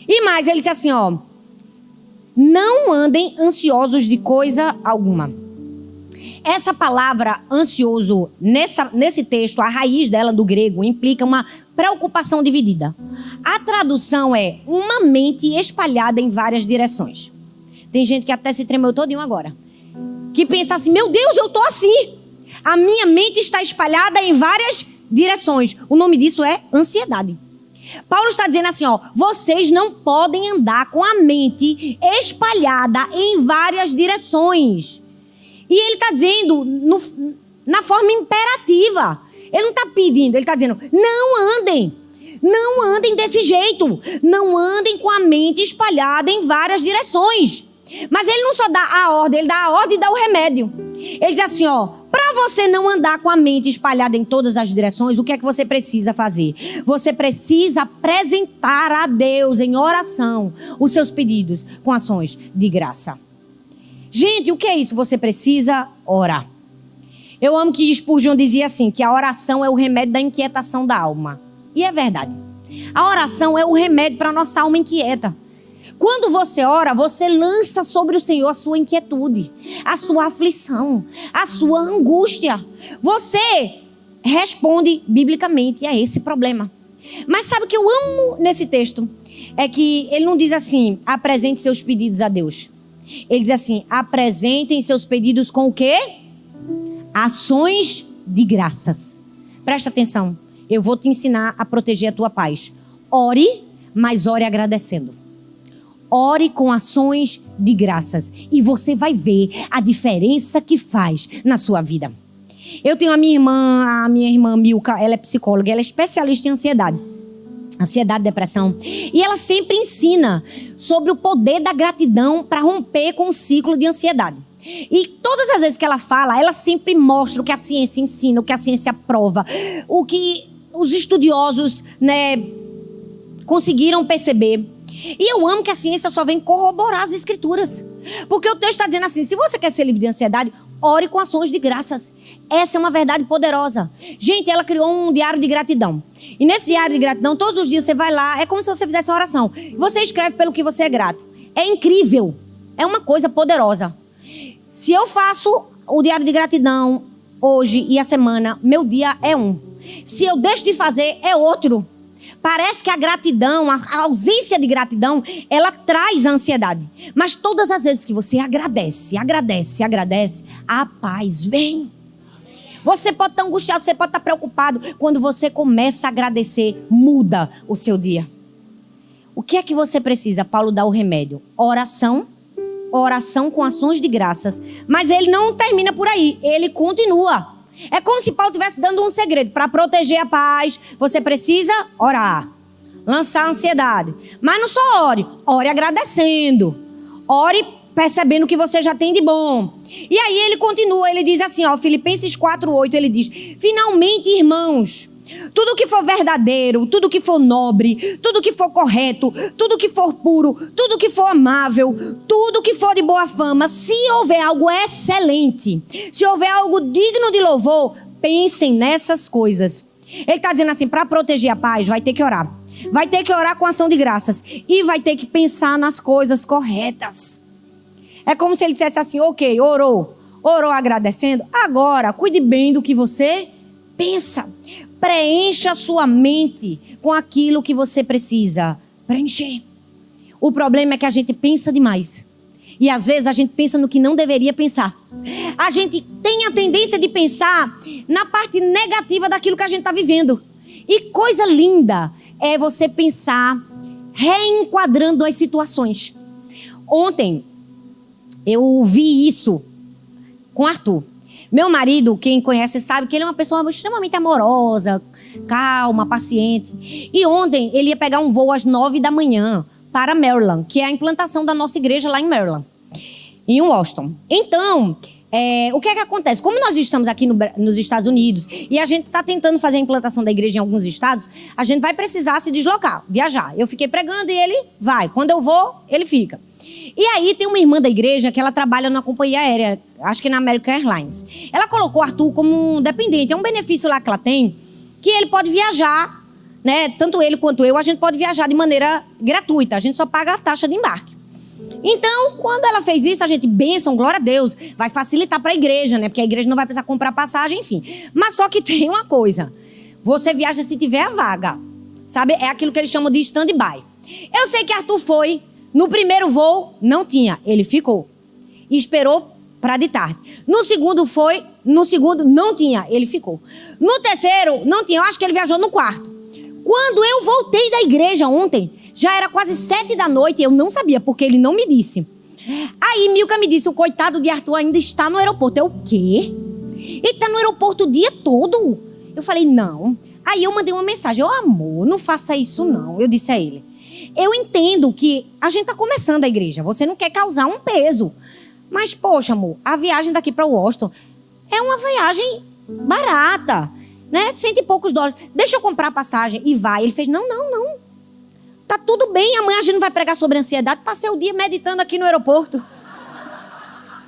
E mais, ele diz assim, não andem ansiosos de coisa alguma. Essa palavra ansioso, nesse texto, a raiz dela do grego, implica uma preocupação dividida. A tradução é uma mente espalhada em várias direções. Tem gente que até se tremeu todinho agora. Que pensa assim, meu Deus, eu tô assim. A minha mente está espalhada em várias direções. O nome disso é ansiedade. Paulo está dizendo assim, vocês não podem andar com a mente espalhada em várias direções. E ele está dizendo na forma imperativa. Ele não está pedindo, ele está dizendo, não andem desse jeito. Não andem com a mente espalhada em várias direções. Mas ele não só dá a ordem, ele dá a ordem e dá o remédio. Ele diz assim, para Para você não andar com a mente espalhada em todas as direções, o que é que você precisa fazer? Você precisa apresentar a Deus em oração os seus pedidos com ações de graça. Gente, o que é isso? Você precisa orar. Eu amo que Spurgeon dizia assim, que a oração é o remédio da inquietação da alma. E é verdade. A oração é o remédio para a nossa alma inquieta. Quando você ora, você lança sobre o Senhor a sua inquietude, a sua aflição, a sua angústia. Você responde biblicamente a esse problema. Mas sabe o que eu amo nesse texto? É que ele não diz assim, apresente seus pedidos a Deus. Ele diz assim, apresentem seus pedidos com o quê? Ações de graças. Presta atenção, eu vou te ensinar a proteger a tua paz. Ore, mas ore agradecendo. Ore com ações de graças e você vai ver a diferença que faz na sua vida. Eu tenho a minha irmã Milka, ela é psicóloga, ela é especialista em ansiedade, depressão. E ela sempre ensina sobre o poder da gratidão para romper com o ciclo de ansiedade. E todas as vezes que ela fala, ela sempre mostra o que a ciência ensina, o que a ciência prova, o que os estudiosos, conseguiram perceber. E eu amo que a ciência só vem corroborar as escrituras. Porque o texto está dizendo assim, se você quer ser livre de ansiedade, ore com ações de graças. Essa é uma verdade poderosa. Gente, ela criou um diário de gratidão. E nesse diário de gratidão, todos os dias você vai lá, é como se você fizesse uma oração. Você escreve pelo que você é grato. É incrível. É uma coisa poderosa. Se eu faço o diário de gratidão hoje e a semana, meu dia é um. Se eu deixo de fazer, é outro. Parece que a gratidão, a ausência de gratidão, ela traz a ansiedade. Mas todas as vezes que você agradece, a paz vem. Você pode estar angustiado, você pode estar preocupado. Quando você começa a agradecer, muda o seu dia. O que é que você precisa? Paulo dá o remédio. Oração com ações de graças. Mas ele não termina por aí, ele continua. É como se Paulo estivesse dando um segredo. Para proteger a paz, você precisa orar. Lançar a ansiedade. Mas não só ore agradecendo. Ore percebendo o que você já tem de bom. E aí ele continua, ele diz assim, Filipenses 4:8, ele diz, finalmente, irmãos, tudo que for verdadeiro, tudo que for nobre, tudo que for correto, tudo que for puro, tudo que for amável, tudo que for de boa fama, se houver algo excelente, se houver algo digno de louvor, pensem nessas coisas. Ele está dizendo assim, para proteger a paz, vai ter que orar. Vai ter que orar com ação de graças. E vai ter que pensar nas coisas corretas. É como se ele dissesse assim, ok, orou agradecendo, agora cuide bem do que você pensa. Preencha a sua mente com aquilo que você precisa preencher. O problema é que a gente pensa demais. E às vezes a gente pensa no que não deveria pensar. A gente tem a tendência de pensar na parte negativa daquilo que a gente está vivendo. E coisa linda é você pensar reenquadrando as situações. Ontem eu vi isso com Arthur. Meu marido, quem conhece sabe que ele é uma pessoa extremamente amorosa, calma, paciente. E ontem ele ia pegar um voo às 9 da manhã para Maryland, que é a implantação da nossa igreja lá em Maryland, em Washington. Então, o que é que acontece? Como nós estamos aqui nos Estados Unidos e a gente está tentando fazer a implantação da igreja em alguns estados, a gente vai precisar se deslocar, viajar. Eu fiquei pregando e ele vai. Quando eu vou, ele fica. E aí tem uma irmã da igreja que ela trabalha numa companhia aérea, acho que na American Airlines. Ela colocou o Arthur como um dependente. É um benefício lá que ela tem, que ele pode viajar, tanto ele quanto eu, a gente pode viajar de maneira gratuita. A gente só paga a taxa de embarque. Então, quando ela fez isso, a gente, bênção, glória a Deus, vai facilitar para a igreja, Porque a igreja não vai precisar comprar passagem, enfim. Mas só que tem uma coisa. Você viaja se tiver a vaga, sabe? É aquilo que eles chamam de stand-by. Eu sei que Arthur foi. No primeiro voo, não tinha. Ele ficou. E esperou para de tarde. No segundo foi. No segundo, não tinha. Ele ficou. No terceiro, não tinha. Eu acho que ele viajou no quarto. Quando eu voltei da igreja ontem, já era quase 7 da noite. Eu não sabia, porque ele não me disse. Aí Milka me disse, o coitado de Arthur ainda está no aeroporto. Eu, o quê? Ele está no aeroporto o dia todo? Eu falei, não. Aí eu mandei uma mensagem. Amor, não faça isso não. Eu disse a ele. Eu entendo que a gente está começando a igreja. Você não quer causar um peso. Mas, poxa, amor, a viagem daqui para Washington É uma viagem barata, né? $100 e poucos. Deixa eu comprar a passagem. E vai. Ele fez, não. Tá tudo bem, amanhã a gente não vai pregar sobre ansiedade. Passei o dia meditando aqui no aeroporto.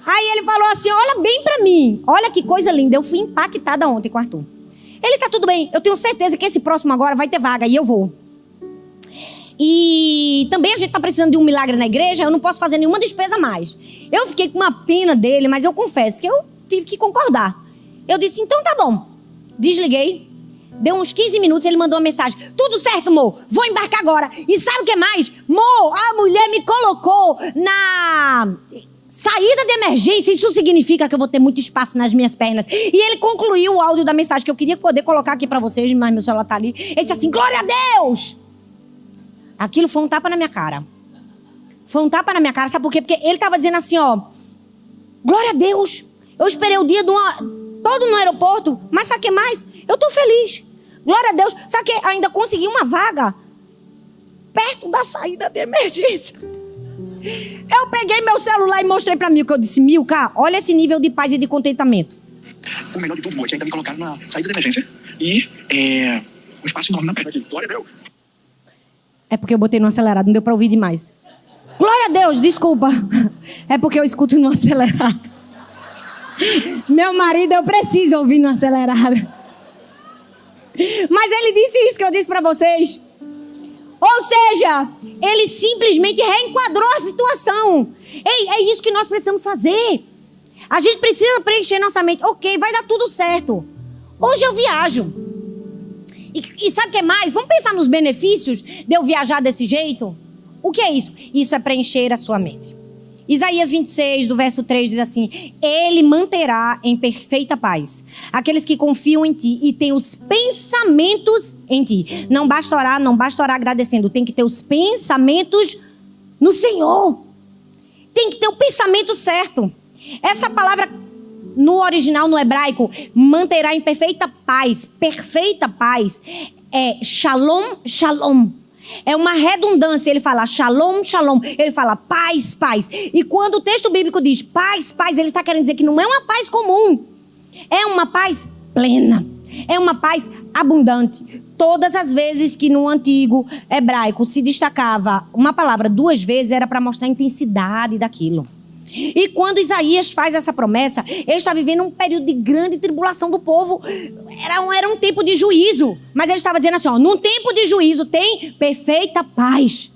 Aí ele falou assim, olha bem pra mim. Olha que coisa linda. Eu fui impactada ontem com o Arthur. Ele tá tudo bem. Eu tenho certeza que esse próximo agora vai ter vaga e eu vou. E também a gente tá precisando de um milagre na igreja. Eu não posso fazer nenhuma despesa a mais. Eu fiquei com uma pena dele, mas eu confesso que eu tive que concordar. Eu disse, então tá bom. Desliguei. Deu uns 15 minutos, ele mandou uma mensagem. Tudo certo, Mo. Vou embarcar agora. E sabe o que mais? Mo, a mulher me colocou na saída de emergência. Isso significa que eu vou ter muito espaço nas minhas pernas. E ele concluiu o áudio da mensagem que eu queria poder colocar aqui pra vocês, mas meu celular tá ali. Ele disse assim, glória a Deus! Aquilo foi um tapa na minha cara. Foi um tapa na minha cara, sabe por quê? Porque ele tava dizendo assim, ó, glória a Deus! Eu esperei o dia todo no aeroporto, mas sabe o que mais? Eu tô feliz. Glória a Deus. Sabe que ainda consegui uma vaga perto da saída de emergência. Eu peguei meu celular e mostrei pra Milka. Eu disse, Milka, olha esse nível de paz e de contentamento. O melhor de tudo, Mo, é que ainda me colocaram na saída de emergência e um espaço enorme na perna aqui. Glória a Deus. É porque eu botei no acelerado, não deu pra ouvir demais. Glória a Deus, desculpa. É porque eu escuto no acelerado. Meu marido, eu preciso ouvir no acelerado. Mas ele disse isso que eu disse pra vocês. Ou seja, ele simplesmente reenquadrou a situação. Ei, é isso que nós precisamos fazer. A gente precisa preencher nossa mente. Ok, vai dar tudo certo. Hoje eu viajo. E sabe o que mais? Vamos pensar nos benefícios de eu viajar desse jeito? O que é isso? Isso é preencher a sua mente. Isaías 26, do verso 3, diz assim, Ele manterá em perfeita paz aqueles que confiam em ti e têm os pensamentos em ti. Não basta orar agradecendo. Tem que ter os pensamentos no Senhor. Tem que ter o pensamento certo. Essa palavra, no original, no hebraico, manterá em perfeita paz, é shalom, shalom. É uma redundância, ele fala shalom, shalom, ele fala paz, paz. E quando o texto bíblico diz paz, paz, ele está querendo dizer que não é uma paz comum. É uma paz plena, é uma paz abundante. Todas as vezes que no antigo hebraico se destacava uma palavra 2 vezes, era para mostrar a intensidade daquilo. E quando Isaías faz essa promessa, ele está vivendo um período de grande tribulação do povo. Era um tempo de juízo. Mas ele estava dizendo assim, ó, num tempo de juízo tem perfeita paz.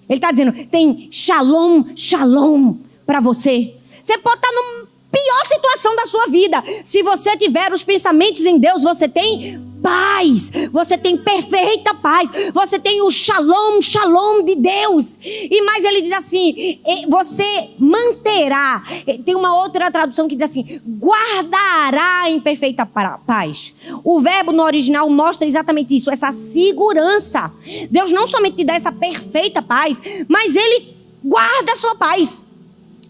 Ele está dizendo, tem shalom, shalom para você. Você pode estar na pior situação da sua vida. Se você tiver os pensamentos em Deus, você tem paz. Você tem perfeita paz. Você tem o shalom, shalom de Deus. E mais ele diz assim, você manterá. Tem uma outra tradução que diz assim, guardará em perfeita paz. O verbo no original mostra exatamente isso, essa segurança. Deus não somente te dá essa perfeita paz, mas Ele guarda a sua paz.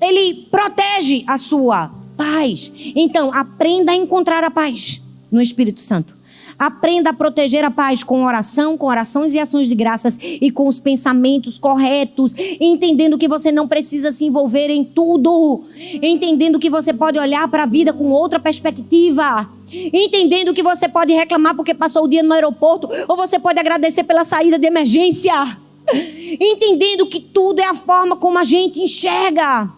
Ele protege a sua paz. Então, aprenda a encontrar a paz no Espírito Santo. Aprenda a proteger a paz com oração, com orações e ações de graças e com os pensamentos corretos, entendendo que você não precisa se envolver em tudo, entendendo que você pode olhar para a vida com outra perspectiva, entendendo que você pode reclamar porque passou o dia no aeroporto ou você pode agradecer pela saída de emergência, entendendo que tudo é a forma como a gente enxerga.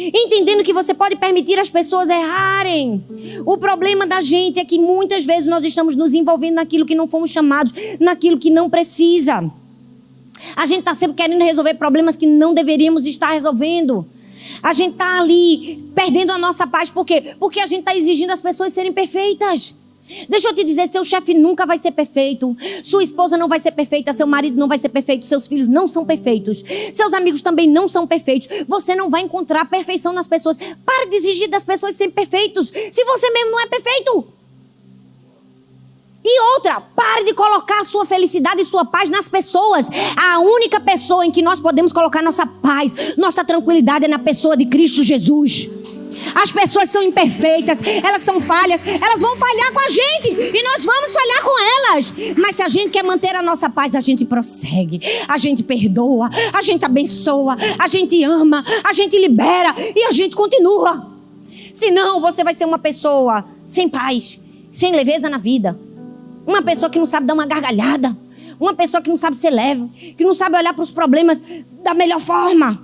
Entendendo que você pode permitir as pessoas errarem. O problema da gente é que muitas vezes nós estamos nos envolvendo naquilo que não fomos chamados, naquilo que não precisa. A gente está sempre querendo resolver problemas que não deveríamos estar resolvendo. A gente está ali perdendo a nossa paz. Por quê? Porque a gente está exigindo as pessoas serem perfeitas. Deixa eu te dizer, seu chefe nunca vai ser perfeito, sua esposa não vai ser perfeita, seu marido não vai ser perfeito, seus filhos não são perfeitos, seus amigos também não são perfeitos. Você não vai encontrar perfeição nas pessoas. Para de exigir das pessoas serem perfeitos, se você mesmo não é perfeito. E outra, pare de colocar a sua felicidade e sua paz nas pessoas. A única pessoa em que nós podemos colocar nossa paz, nossa tranquilidade é na pessoa de Cristo Jesus. As pessoas são imperfeitas, elas são falhas, elas vão falhar com a gente e nós vamos falhar com elas. Mas se a gente quer manter a nossa paz, a gente prossegue, a gente perdoa, a gente abençoa, a gente ama, a gente libera e a gente continua. Senão você vai ser uma pessoa sem paz, sem leveza na vida. Uma pessoa que não sabe dar uma gargalhada. Uma pessoa que não sabe ser leve, que não sabe olhar para os problemas da melhor forma.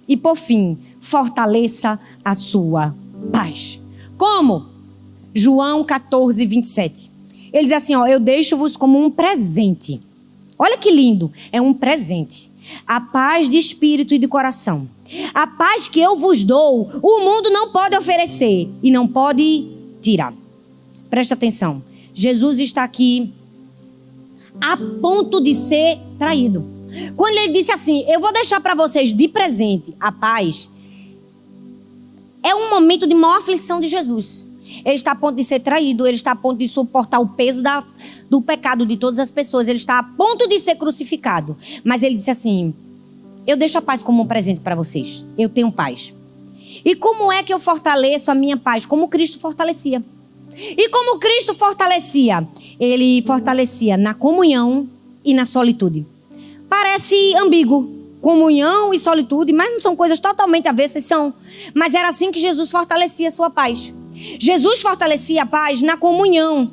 E por fim, fortaleça a sua paz. Como? João 14, 27. Ele diz assim, eu deixo-vos como um presente. Olha que lindo, é um presente. A paz de espírito e de coração. A paz que eu vos dou, o mundo não pode oferecer e não pode tirar. Presta atenção, Jesus está aqui a ponto de ser traído. Quando ele disse assim, eu vou deixar para vocês de presente a paz, é um momento de maior aflição de Jesus. Ele está a ponto de ser traído, ele está a ponto de suportar o peso do pecado de todas as pessoas, ele está a ponto de ser crucificado. Mas ele disse assim, eu deixo a paz como um presente para vocês, eu tenho paz. E como é que eu fortaleço a minha paz? Como Cristo fortalecia. E como Cristo fortalecia? Ele fortalecia na comunhão e na solitude. Parece ambíguo, comunhão e solitude, mas não são coisas totalmente avessas, são. Mas era assim que Jesus fortalecia a sua paz. Jesus fortalecia a paz na comunhão.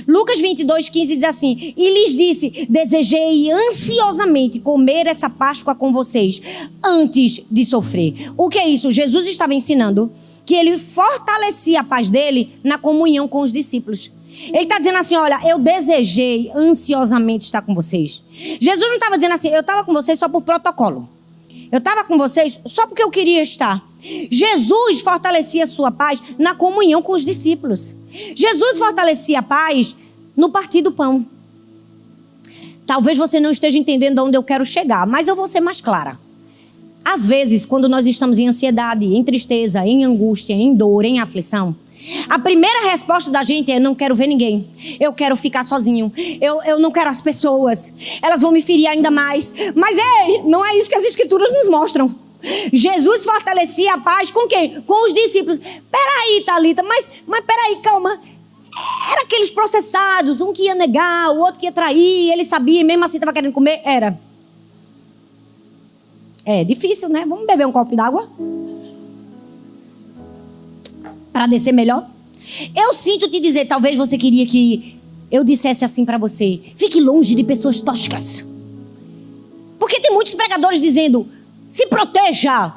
Lucas 22, 15 diz assim, e lhes disse, desejei ansiosamente comer essa Páscoa com vocês, antes de sofrer. O que é isso? Jesus estava ensinando que ele fortalecia a paz dele na comunhão com os discípulos. Ele está dizendo assim, olha, eu desejei ansiosamente estar com vocês. Jesus não estava dizendo assim, eu estava com vocês só por protocolo. Eu estava com vocês só porque eu queria estar. Jesus fortalecia a sua paz na comunhão com os discípulos. Jesus fortalecia a paz no partir do pão. Talvez você não esteja entendendo onde eu quero chegar, mas eu vou ser mais clara. Às vezes, quando nós estamos em ansiedade, em tristeza, em angústia, em dor, em aflição, a primeira resposta da gente é, não quero ver ninguém. Eu quero ficar sozinho. Eu não quero as pessoas. Elas vão me ferir ainda mais. Mas não é isso que as escrituras nos mostram. Jesus fortalecia a paz com quem? Com os discípulos. Peraí, Thalita, mas peraí, calma. Era aqueles processados, um que ia negar, o outro que ia trair, ele sabia e mesmo assim estava querendo comer. Era. É difícil, né? Vamos beber um copo d'água? Para descer melhor? Eu sinto te dizer, talvez você queria que eu dissesse assim para você, fique longe de pessoas tóxicas. Porque tem muitos pregadores dizendo, se proteja.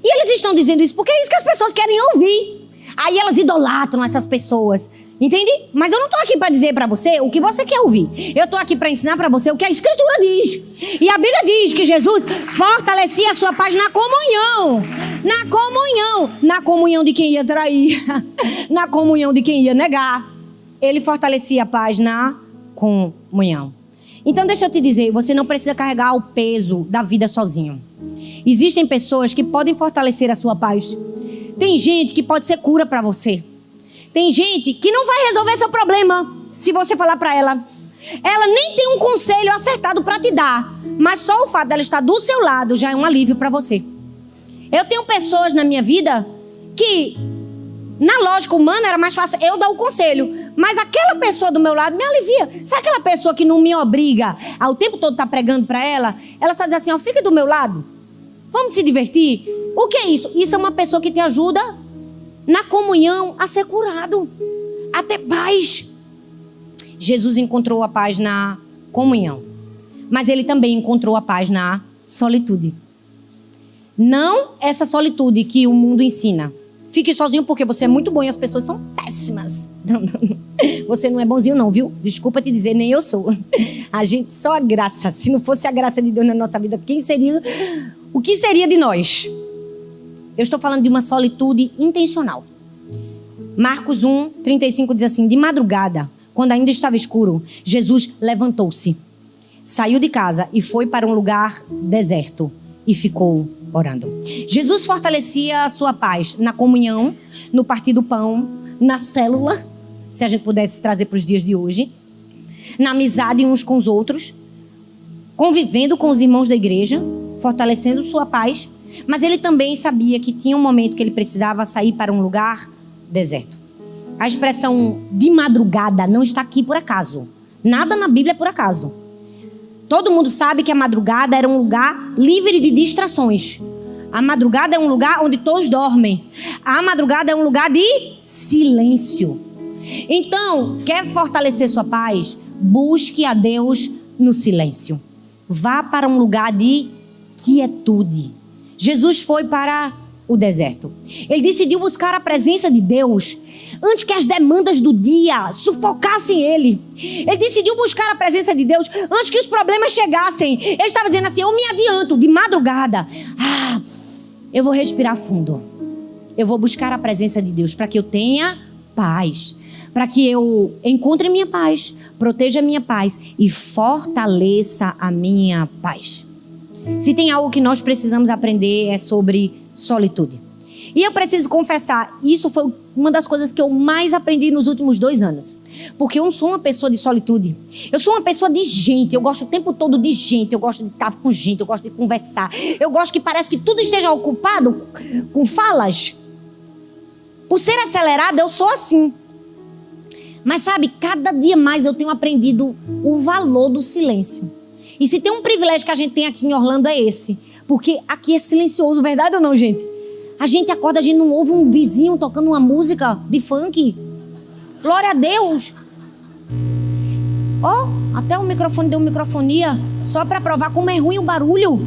E eles estão dizendo isso porque é isso que as pessoas querem ouvir. Aí elas idolatram essas pessoas. Entende? Mas eu não estou aqui para dizer para você o que você quer ouvir. Eu estou aqui para ensinar para você o que a Escritura diz. E a Bíblia diz que Jesus fortalecia a sua paz na comunhão. Na comunhão. Na comunhão de quem ia trair. Na comunhão de quem ia negar. Ele fortalecia a paz na comunhão. Então deixa eu te dizer, você não precisa carregar o peso da vida sozinho. Existem pessoas que podem fortalecer a sua paz. Tem gente que pode ser cura para você. Tem gente que não vai resolver seu problema se você falar para ela. Ela nem tem um conselho acertado para te dar, mas só o fato dela estar do seu lado já é um alívio para você. Eu tenho pessoas na minha vida que, na lógica humana, era mais fácil eu dar o conselho, mas aquela pessoa do meu lado me alivia. Sabe aquela pessoa que não me obriga ao tempo todo estar pregando para ela? Ela só diz assim, fica do meu lado, vamos se divertir. O que é isso? Isso é uma pessoa que te ajuda na comunhão a ser curado, a ter paz. Jesus encontrou a paz na comunhão, mas ele também encontrou a paz na solitude. Não essa solitude que o mundo ensina. Fique sozinho porque você é muito bom e as pessoas são péssimas. Não. Você não é bonzinho não, viu? Desculpa te dizer, nem eu sou. A gente só a graça. Se não fosse a graça de Deus na nossa vida, o que seria de nós? Eu estou falando de uma solitude intencional. Marcos 1, 35 diz assim, de madrugada, quando ainda estava escuro, Jesus levantou-se, saiu de casa e foi para um lugar deserto e ficou orando. Jesus fortalecia a sua paz na comunhão, no partir do pão, na célula, se a gente pudesse trazer para os dias de hoje, na amizade uns com os outros, convivendo com os irmãos da igreja, fortalecendo sua paz. Mas ele também sabia que tinha um momento que ele precisava sair para um lugar deserto. A expressão de madrugada não está aqui por acaso. Nada na Bíblia é por acaso. Todo mundo sabe que a madrugada era um lugar livre de distrações. A madrugada é um lugar onde todos dormem. A madrugada é um lugar de silêncio. Então, quer fortalecer sua paz? Busque a Deus no silêncio. Vá para um lugar de quietude. Jesus foi para o deserto. Ele decidiu buscar a presença de Deus antes que as demandas do dia sufocassem ele. Ele decidiu buscar a presença de Deus antes que os problemas chegassem. Ele estava dizendo assim: eu me adianto de madrugada. Eu vou respirar fundo. Eu vou buscar a presença de Deus para que eu tenha paz. Para que eu encontre minha paz, proteja a minha paz e fortaleça a minha paz. Se tem algo que nós precisamos aprender é sobre solitude. E eu preciso confessar, isso foi uma das coisas que eu mais aprendi nos últimos 2 anos. Porque eu não sou uma pessoa de solitude. Eu sou uma pessoa de gente. Eu gosto o tempo todo de gente. Eu gosto de estar com gente. Eu gosto de conversar. Eu gosto que parece que tudo esteja ocupado com falas. Por ser acelerada, eu sou assim. Mas sabe, cada dia mais eu tenho aprendido o valor do silêncio. E se tem um privilégio que a gente tem aqui em Orlando é esse. Porque aqui é silencioso, verdade ou não, gente? A gente acorda, a gente não ouve um vizinho tocando uma música de funk. Glória a Deus. Até o microfone deu microfonia só para provar como é ruim o barulho.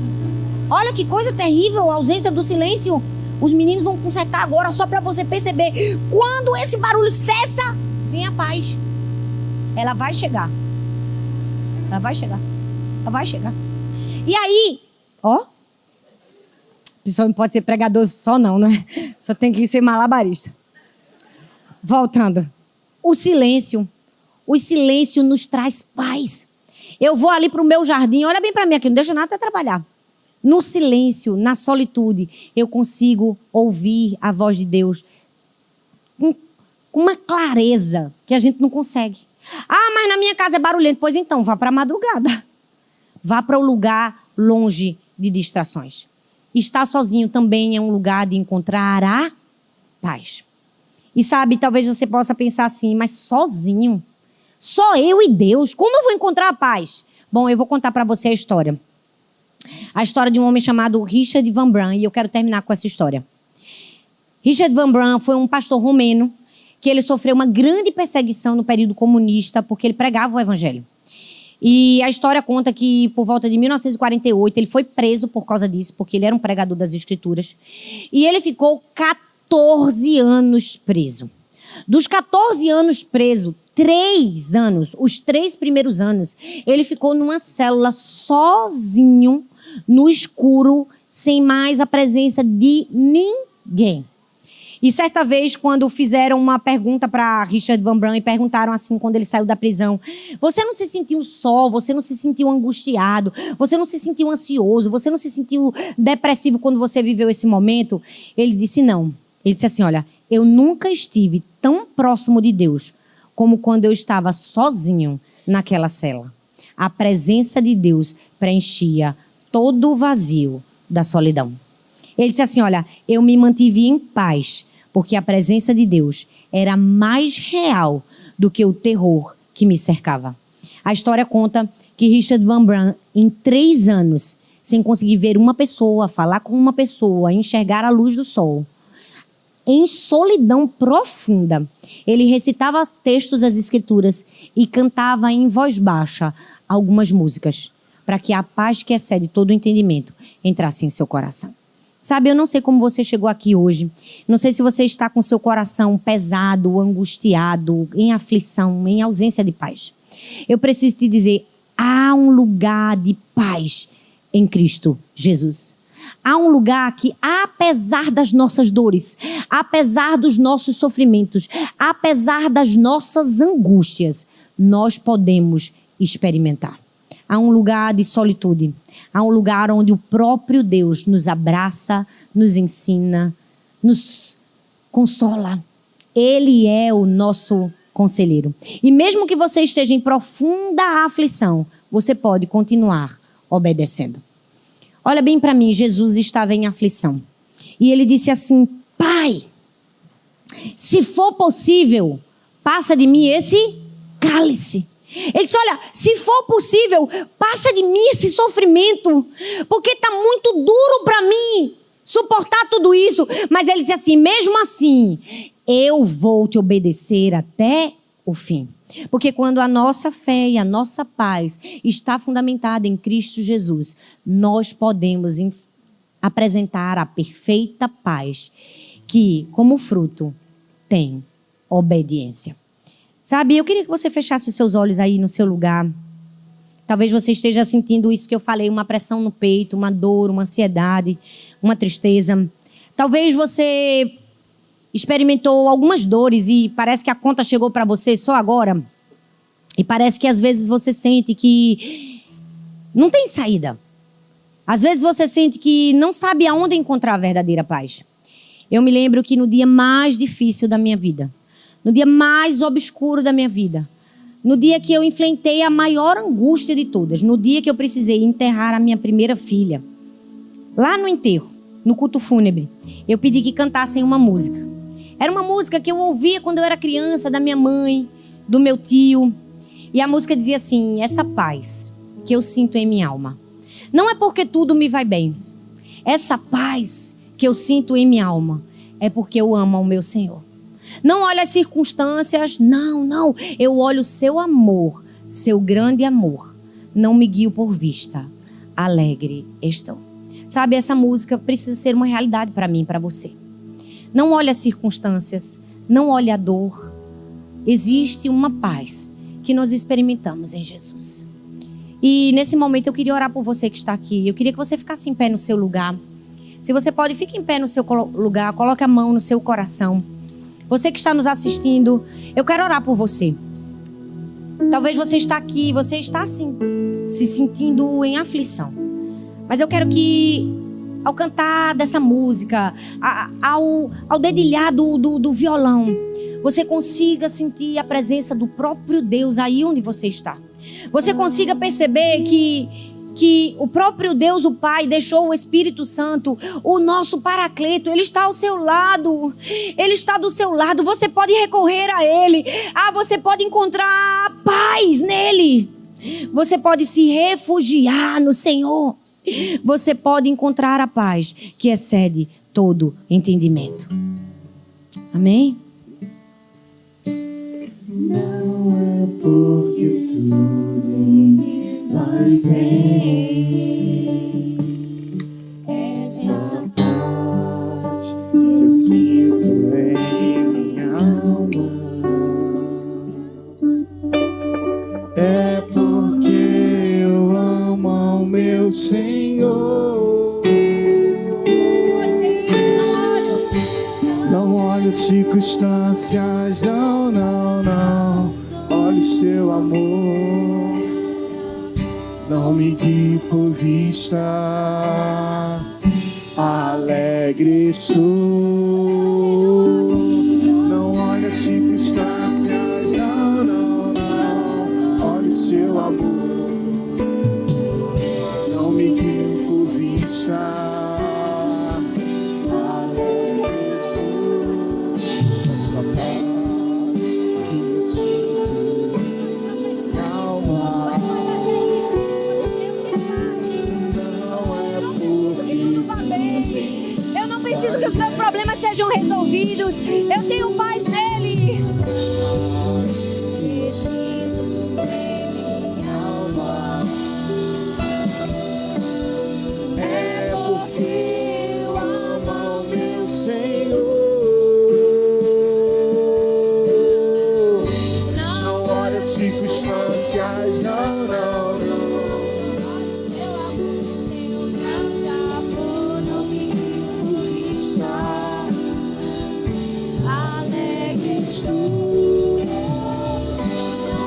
Olha que coisa terrível, a ausência do silêncio. Os meninos vão consertar agora só para você perceber. Quando esse barulho cessa, vem a paz. Ela vai chegar. Ela vai chegar. Ela vai chegar. E aí, a pessoa não pode ser pregador só não, né? Só tem que ser malabarista. Voltando. O silêncio nos traz paz. Eu vou ali para o meu jardim, olha bem para mim aqui, não deixa nada trabalhar. No silêncio, na solitude, eu consigo ouvir a voz de Deus com uma clareza que a gente não consegue. Mas na minha casa é barulhento. Pois então, vá para a madrugada. Vá para o lugar longe de distrações. Estar sozinho também é um lugar de encontrar a paz. E sabe, talvez você possa pensar assim, mas sozinho? Só eu e Deus? Como eu vou encontrar a paz? Bom, eu vou contar para você a história. A história de um homem chamado Richard Van Brun, e eu quero terminar com essa história. Richard Van Brun foi um pastor romeno que ele sofreu uma grande perseguição no período comunista porque ele pregava o evangelho. E a história conta que por volta de 1948 ele foi preso por causa disso, porque ele era um pregador das escrituras. E ele ficou 14 anos preso. Dos 14 anos preso, 3 anos, os 3 primeiros anos, ele ficou numa célula sozinho, no escuro, sem mais a presença de ninguém. E certa vez, quando fizeram uma pergunta para Richard Van Brun e perguntaram assim, quando ele saiu da prisão: você não se sentiu só? Você não se sentiu angustiado? Você não se sentiu ansioso? Você não se sentiu depressivo quando você viveu esse momento? Ele disse não. Ele disse assim: olha, eu nunca estive tão próximo de Deus como quando eu estava sozinho naquela cela. A presença de Deus preenchia todo o vazio da solidão. Ele disse assim: olha, eu me mantive em paz, porque a presença de Deus era mais real do que o terror que me cercava. A história conta que Richard Van Brun, em 3 anos, sem conseguir ver uma pessoa, falar com uma pessoa, enxergar a luz do sol, em solidão profunda, ele recitava textos das Escrituras e cantava em voz baixa algumas músicas, para que a paz que excede todo o entendimento entrasse em seu coração. Sabe, eu não sei como você chegou aqui hoje. Não sei se você está com seu coração pesado, angustiado, em aflição, em ausência de paz. Eu preciso te dizer, há um lugar de paz em Cristo Jesus. Há um lugar que, apesar das nossas dores, apesar dos nossos sofrimentos, apesar das nossas angústias, nós podemos experimentar. Há um lugar de solitude. Há um lugar onde o próprio Deus nos abraça, nos ensina, nos consola. Ele é o nosso conselheiro. E mesmo que você esteja em profunda aflição, você pode continuar obedecendo. Olha bem para mim, Jesus estava em aflição. E ele disse assim: Pai, se for possível, passa de mim esse cálice. Ele disse: olha, se for possível, passa de mim esse sofrimento, porque está muito duro para mim suportar tudo isso. Mas ele disse assim, mesmo assim, eu vou te obedecer até o fim. Porque quando a nossa fé e a nossa paz está fundamentada em Cristo Jesus, nós podemos apresentar a perfeita paz que, como fruto, tem obediência. Sabe, eu queria que você fechasse os seus olhos aí no seu lugar. Talvez você esteja sentindo isso que eu falei, uma pressão no peito, uma dor, uma ansiedade, uma tristeza. Talvez você experimentou algumas dores e parece que a conta chegou para você só agora. E parece que às vezes você sente que não tem saída. Às vezes você sente que não sabe aonde encontrar a verdadeira paz. Eu me lembro que no dia mais difícil da minha vida, no dia mais obscuro da minha vida, no dia que eu enfrentei a maior angústia de todas, no dia que eu precisei enterrar a minha primeira filha, lá no enterro, no culto fúnebre, eu pedi que cantassem uma música. Era uma música que eu ouvia quando eu era criança, da minha mãe, do meu tio. E a música dizia assim, essa paz que eu sinto em minha alma, não é porque tudo me vai bem. Essa paz que eu sinto em minha alma é porque eu amo ao meu Senhor. Não olho as circunstâncias, não. Eu olho o seu amor, seu grande amor. Não me guio por vista, alegre estou. Sabe, essa música precisa ser uma realidade para mim e para você. Não olhe as circunstâncias, não olhe a dor. Existe uma paz que nós experimentamos em Jesus. E nesse momento eu queria orar por você que está aqui. Eu queria que você ficasse em pé no seu lugar. Se você pode, fique em pé no seu lugar, coloque a mão no seu coração. Você que está nos assistindo, eu quero orar por você. Talvez você está aqui, você está assim, se sentindo em aflição. Mas eu quero que, ao cantar dessa música, ao dedilhar do violão, você consiga sentir a presença do próprio Deus aí onde você está. Você consiga perceber que o próprio Deus, o Pai, deixou o Espírito Santo, o nosso Paracleto, Ele está ao seu lado. Ele está do seu lado. Você pode recorrer a Ele. Você pode encontrar paz nele. Você pode se refugiar no Senhor. Você pode encontrar a paz que excede todo entendimento. Amém? Não é porque tudo em mim vai bem. Essa paz que eu sinto em minha alma é porque eu amo ao meu Senhor. Não olho circunstâncias, não. Olho seu amor, não me guie por vista, alegre estou. Não olho as circunstâncias, não. Olho seu amor, não me guie por vista. Essa paz que eu sinto na alma não é porque eu não preciso que os meus problemas sejam resolvidos. Eu tenho paz nele. eu sinto em minha alma é porque eu amo ao meu Senhor. Circunstâncias, não. Não me vista, alegre estou.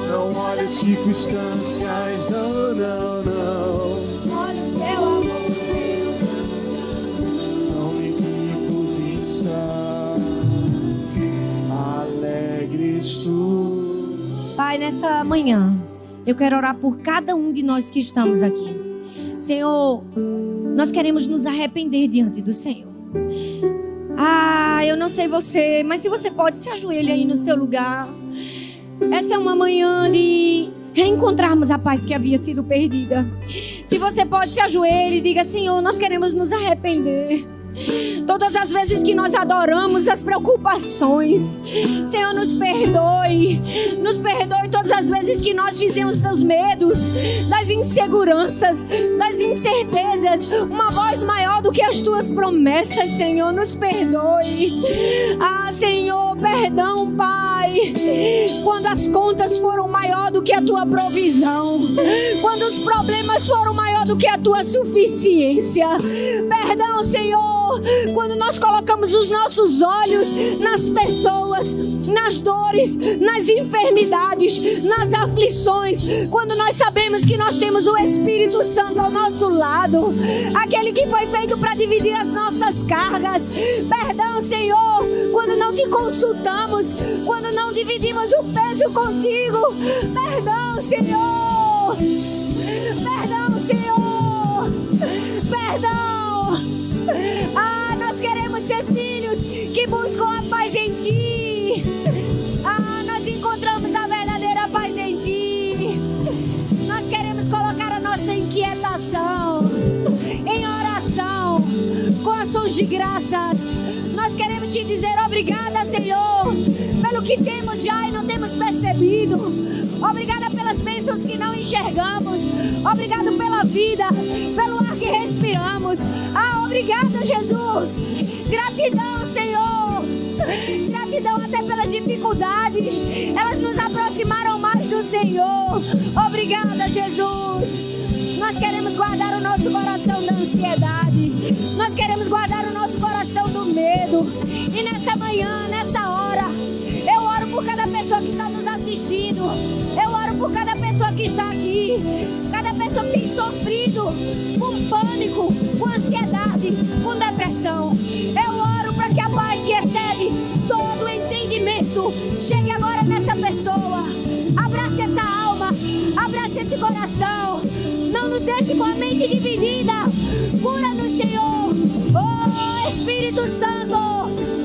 Não olho as circunstâncias, não. Olha o seu amor. Não me vista, alegre estou. Pai, nessa manhã, eu quero orar por cada um de nós que estamos aqui. Senhor, nós queremos nos arrepender diante do Senhor. Eu não sei você, mas se você pode, se ajoelhe aí no seu lugar. Essa é uma manhã de reencontrarmos a paz que havia sido perdida. Se você pode, se ajoelhe e diga, Senhor, nós queremos nos arrepender. Todas as vezes que nós adoramos as preocupações, Senhor, nos perdoe. Nos perdoe todas as vezes que nós fizemos dos medos, das inseguranças, das incertezas uma voz maior do que as tuas promessas, Senhor. Nos perdoe. Ah, Senhor, perdão, Pai, quando as contas foram maior do que a tua provisão, quando os problemas foram maior do que a tua suficiência. Perdão, Senhor, quando nós colocamos os nossos olhos nas pessoas, nas dores, nas enfermidades, nas aflições, quando nós sabemos que nós temos o Espírito Santo ao nosso lado, aquele que foi feito para dividir as nossas cargas. Perdão, Senhor, quando não te consultamos, quando não dividimos o peso contigo. Perdão, Senhor. Perdão, Senhor. Perdão. Ah, nós queremos ser filhos que buscam a paz em ti. Ah, nós encontramos a verdadeira paz em ti. Nós queremos colocar a nossa inquietação em oração, com ações de graças. Nós queremos te dizer obrigada, Senhor, pelo que temos já e não temos percebido. Obrigada pelas bênçãos que não enxergamos. Obrigado pela vida, pelo ar que respiramos. Ah, obrigado, Jesus. Gratidão, Senhor. Gratidão até pelas dificuldades. Elas nos aproximaram mais do Senhor. Obrigada, Jesus. Nós queremos guardar o nosso coração da ansiedade. Nós queremos guardar o nosso coração do medo. E nessa manhã, nessa hora, eu oro por cada pessoa que está nos assistindo. Eu oro por cada pessoa que está aqui. Cada pessoa que tem sofrido com pânico, com ansiedade, com depressão. Eu oro para que a paz que excede todo o entendimento chegue agora nessa pessoa. Abrace essa alma, abrace esse coração. Não nos deixe com a mente dividida. Cura-nos, Senhor. Oh, Espírito Santo.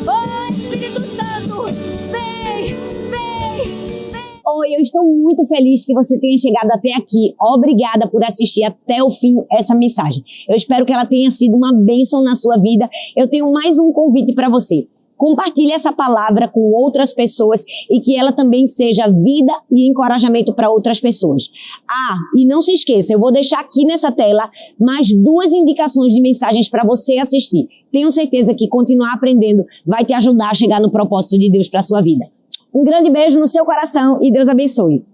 Oh, Espírito Santo. Vem, vem, vem. Oi, eu estou muito feliz que você tenha chegado até aqui. Obrigada por assistir até o fim essa mensagem. Eu espero que ela tenha sido uma bênção na sua vida. Eu tenho mais um convite para você. Compartilhe essa palavra com outras pessoas e que ela também seja vida e encorajamento para outras pessoas. Ah, e não se esqueça, eu vou deixar aqui nessa tela mais 2 indicações de mensagens para você assistir. Tenho certeza que continuar aprendendo vai te ajudar a chegar no propósito de Deus para a sua vida. Um grande beijo no seu coração e Deus abençoe.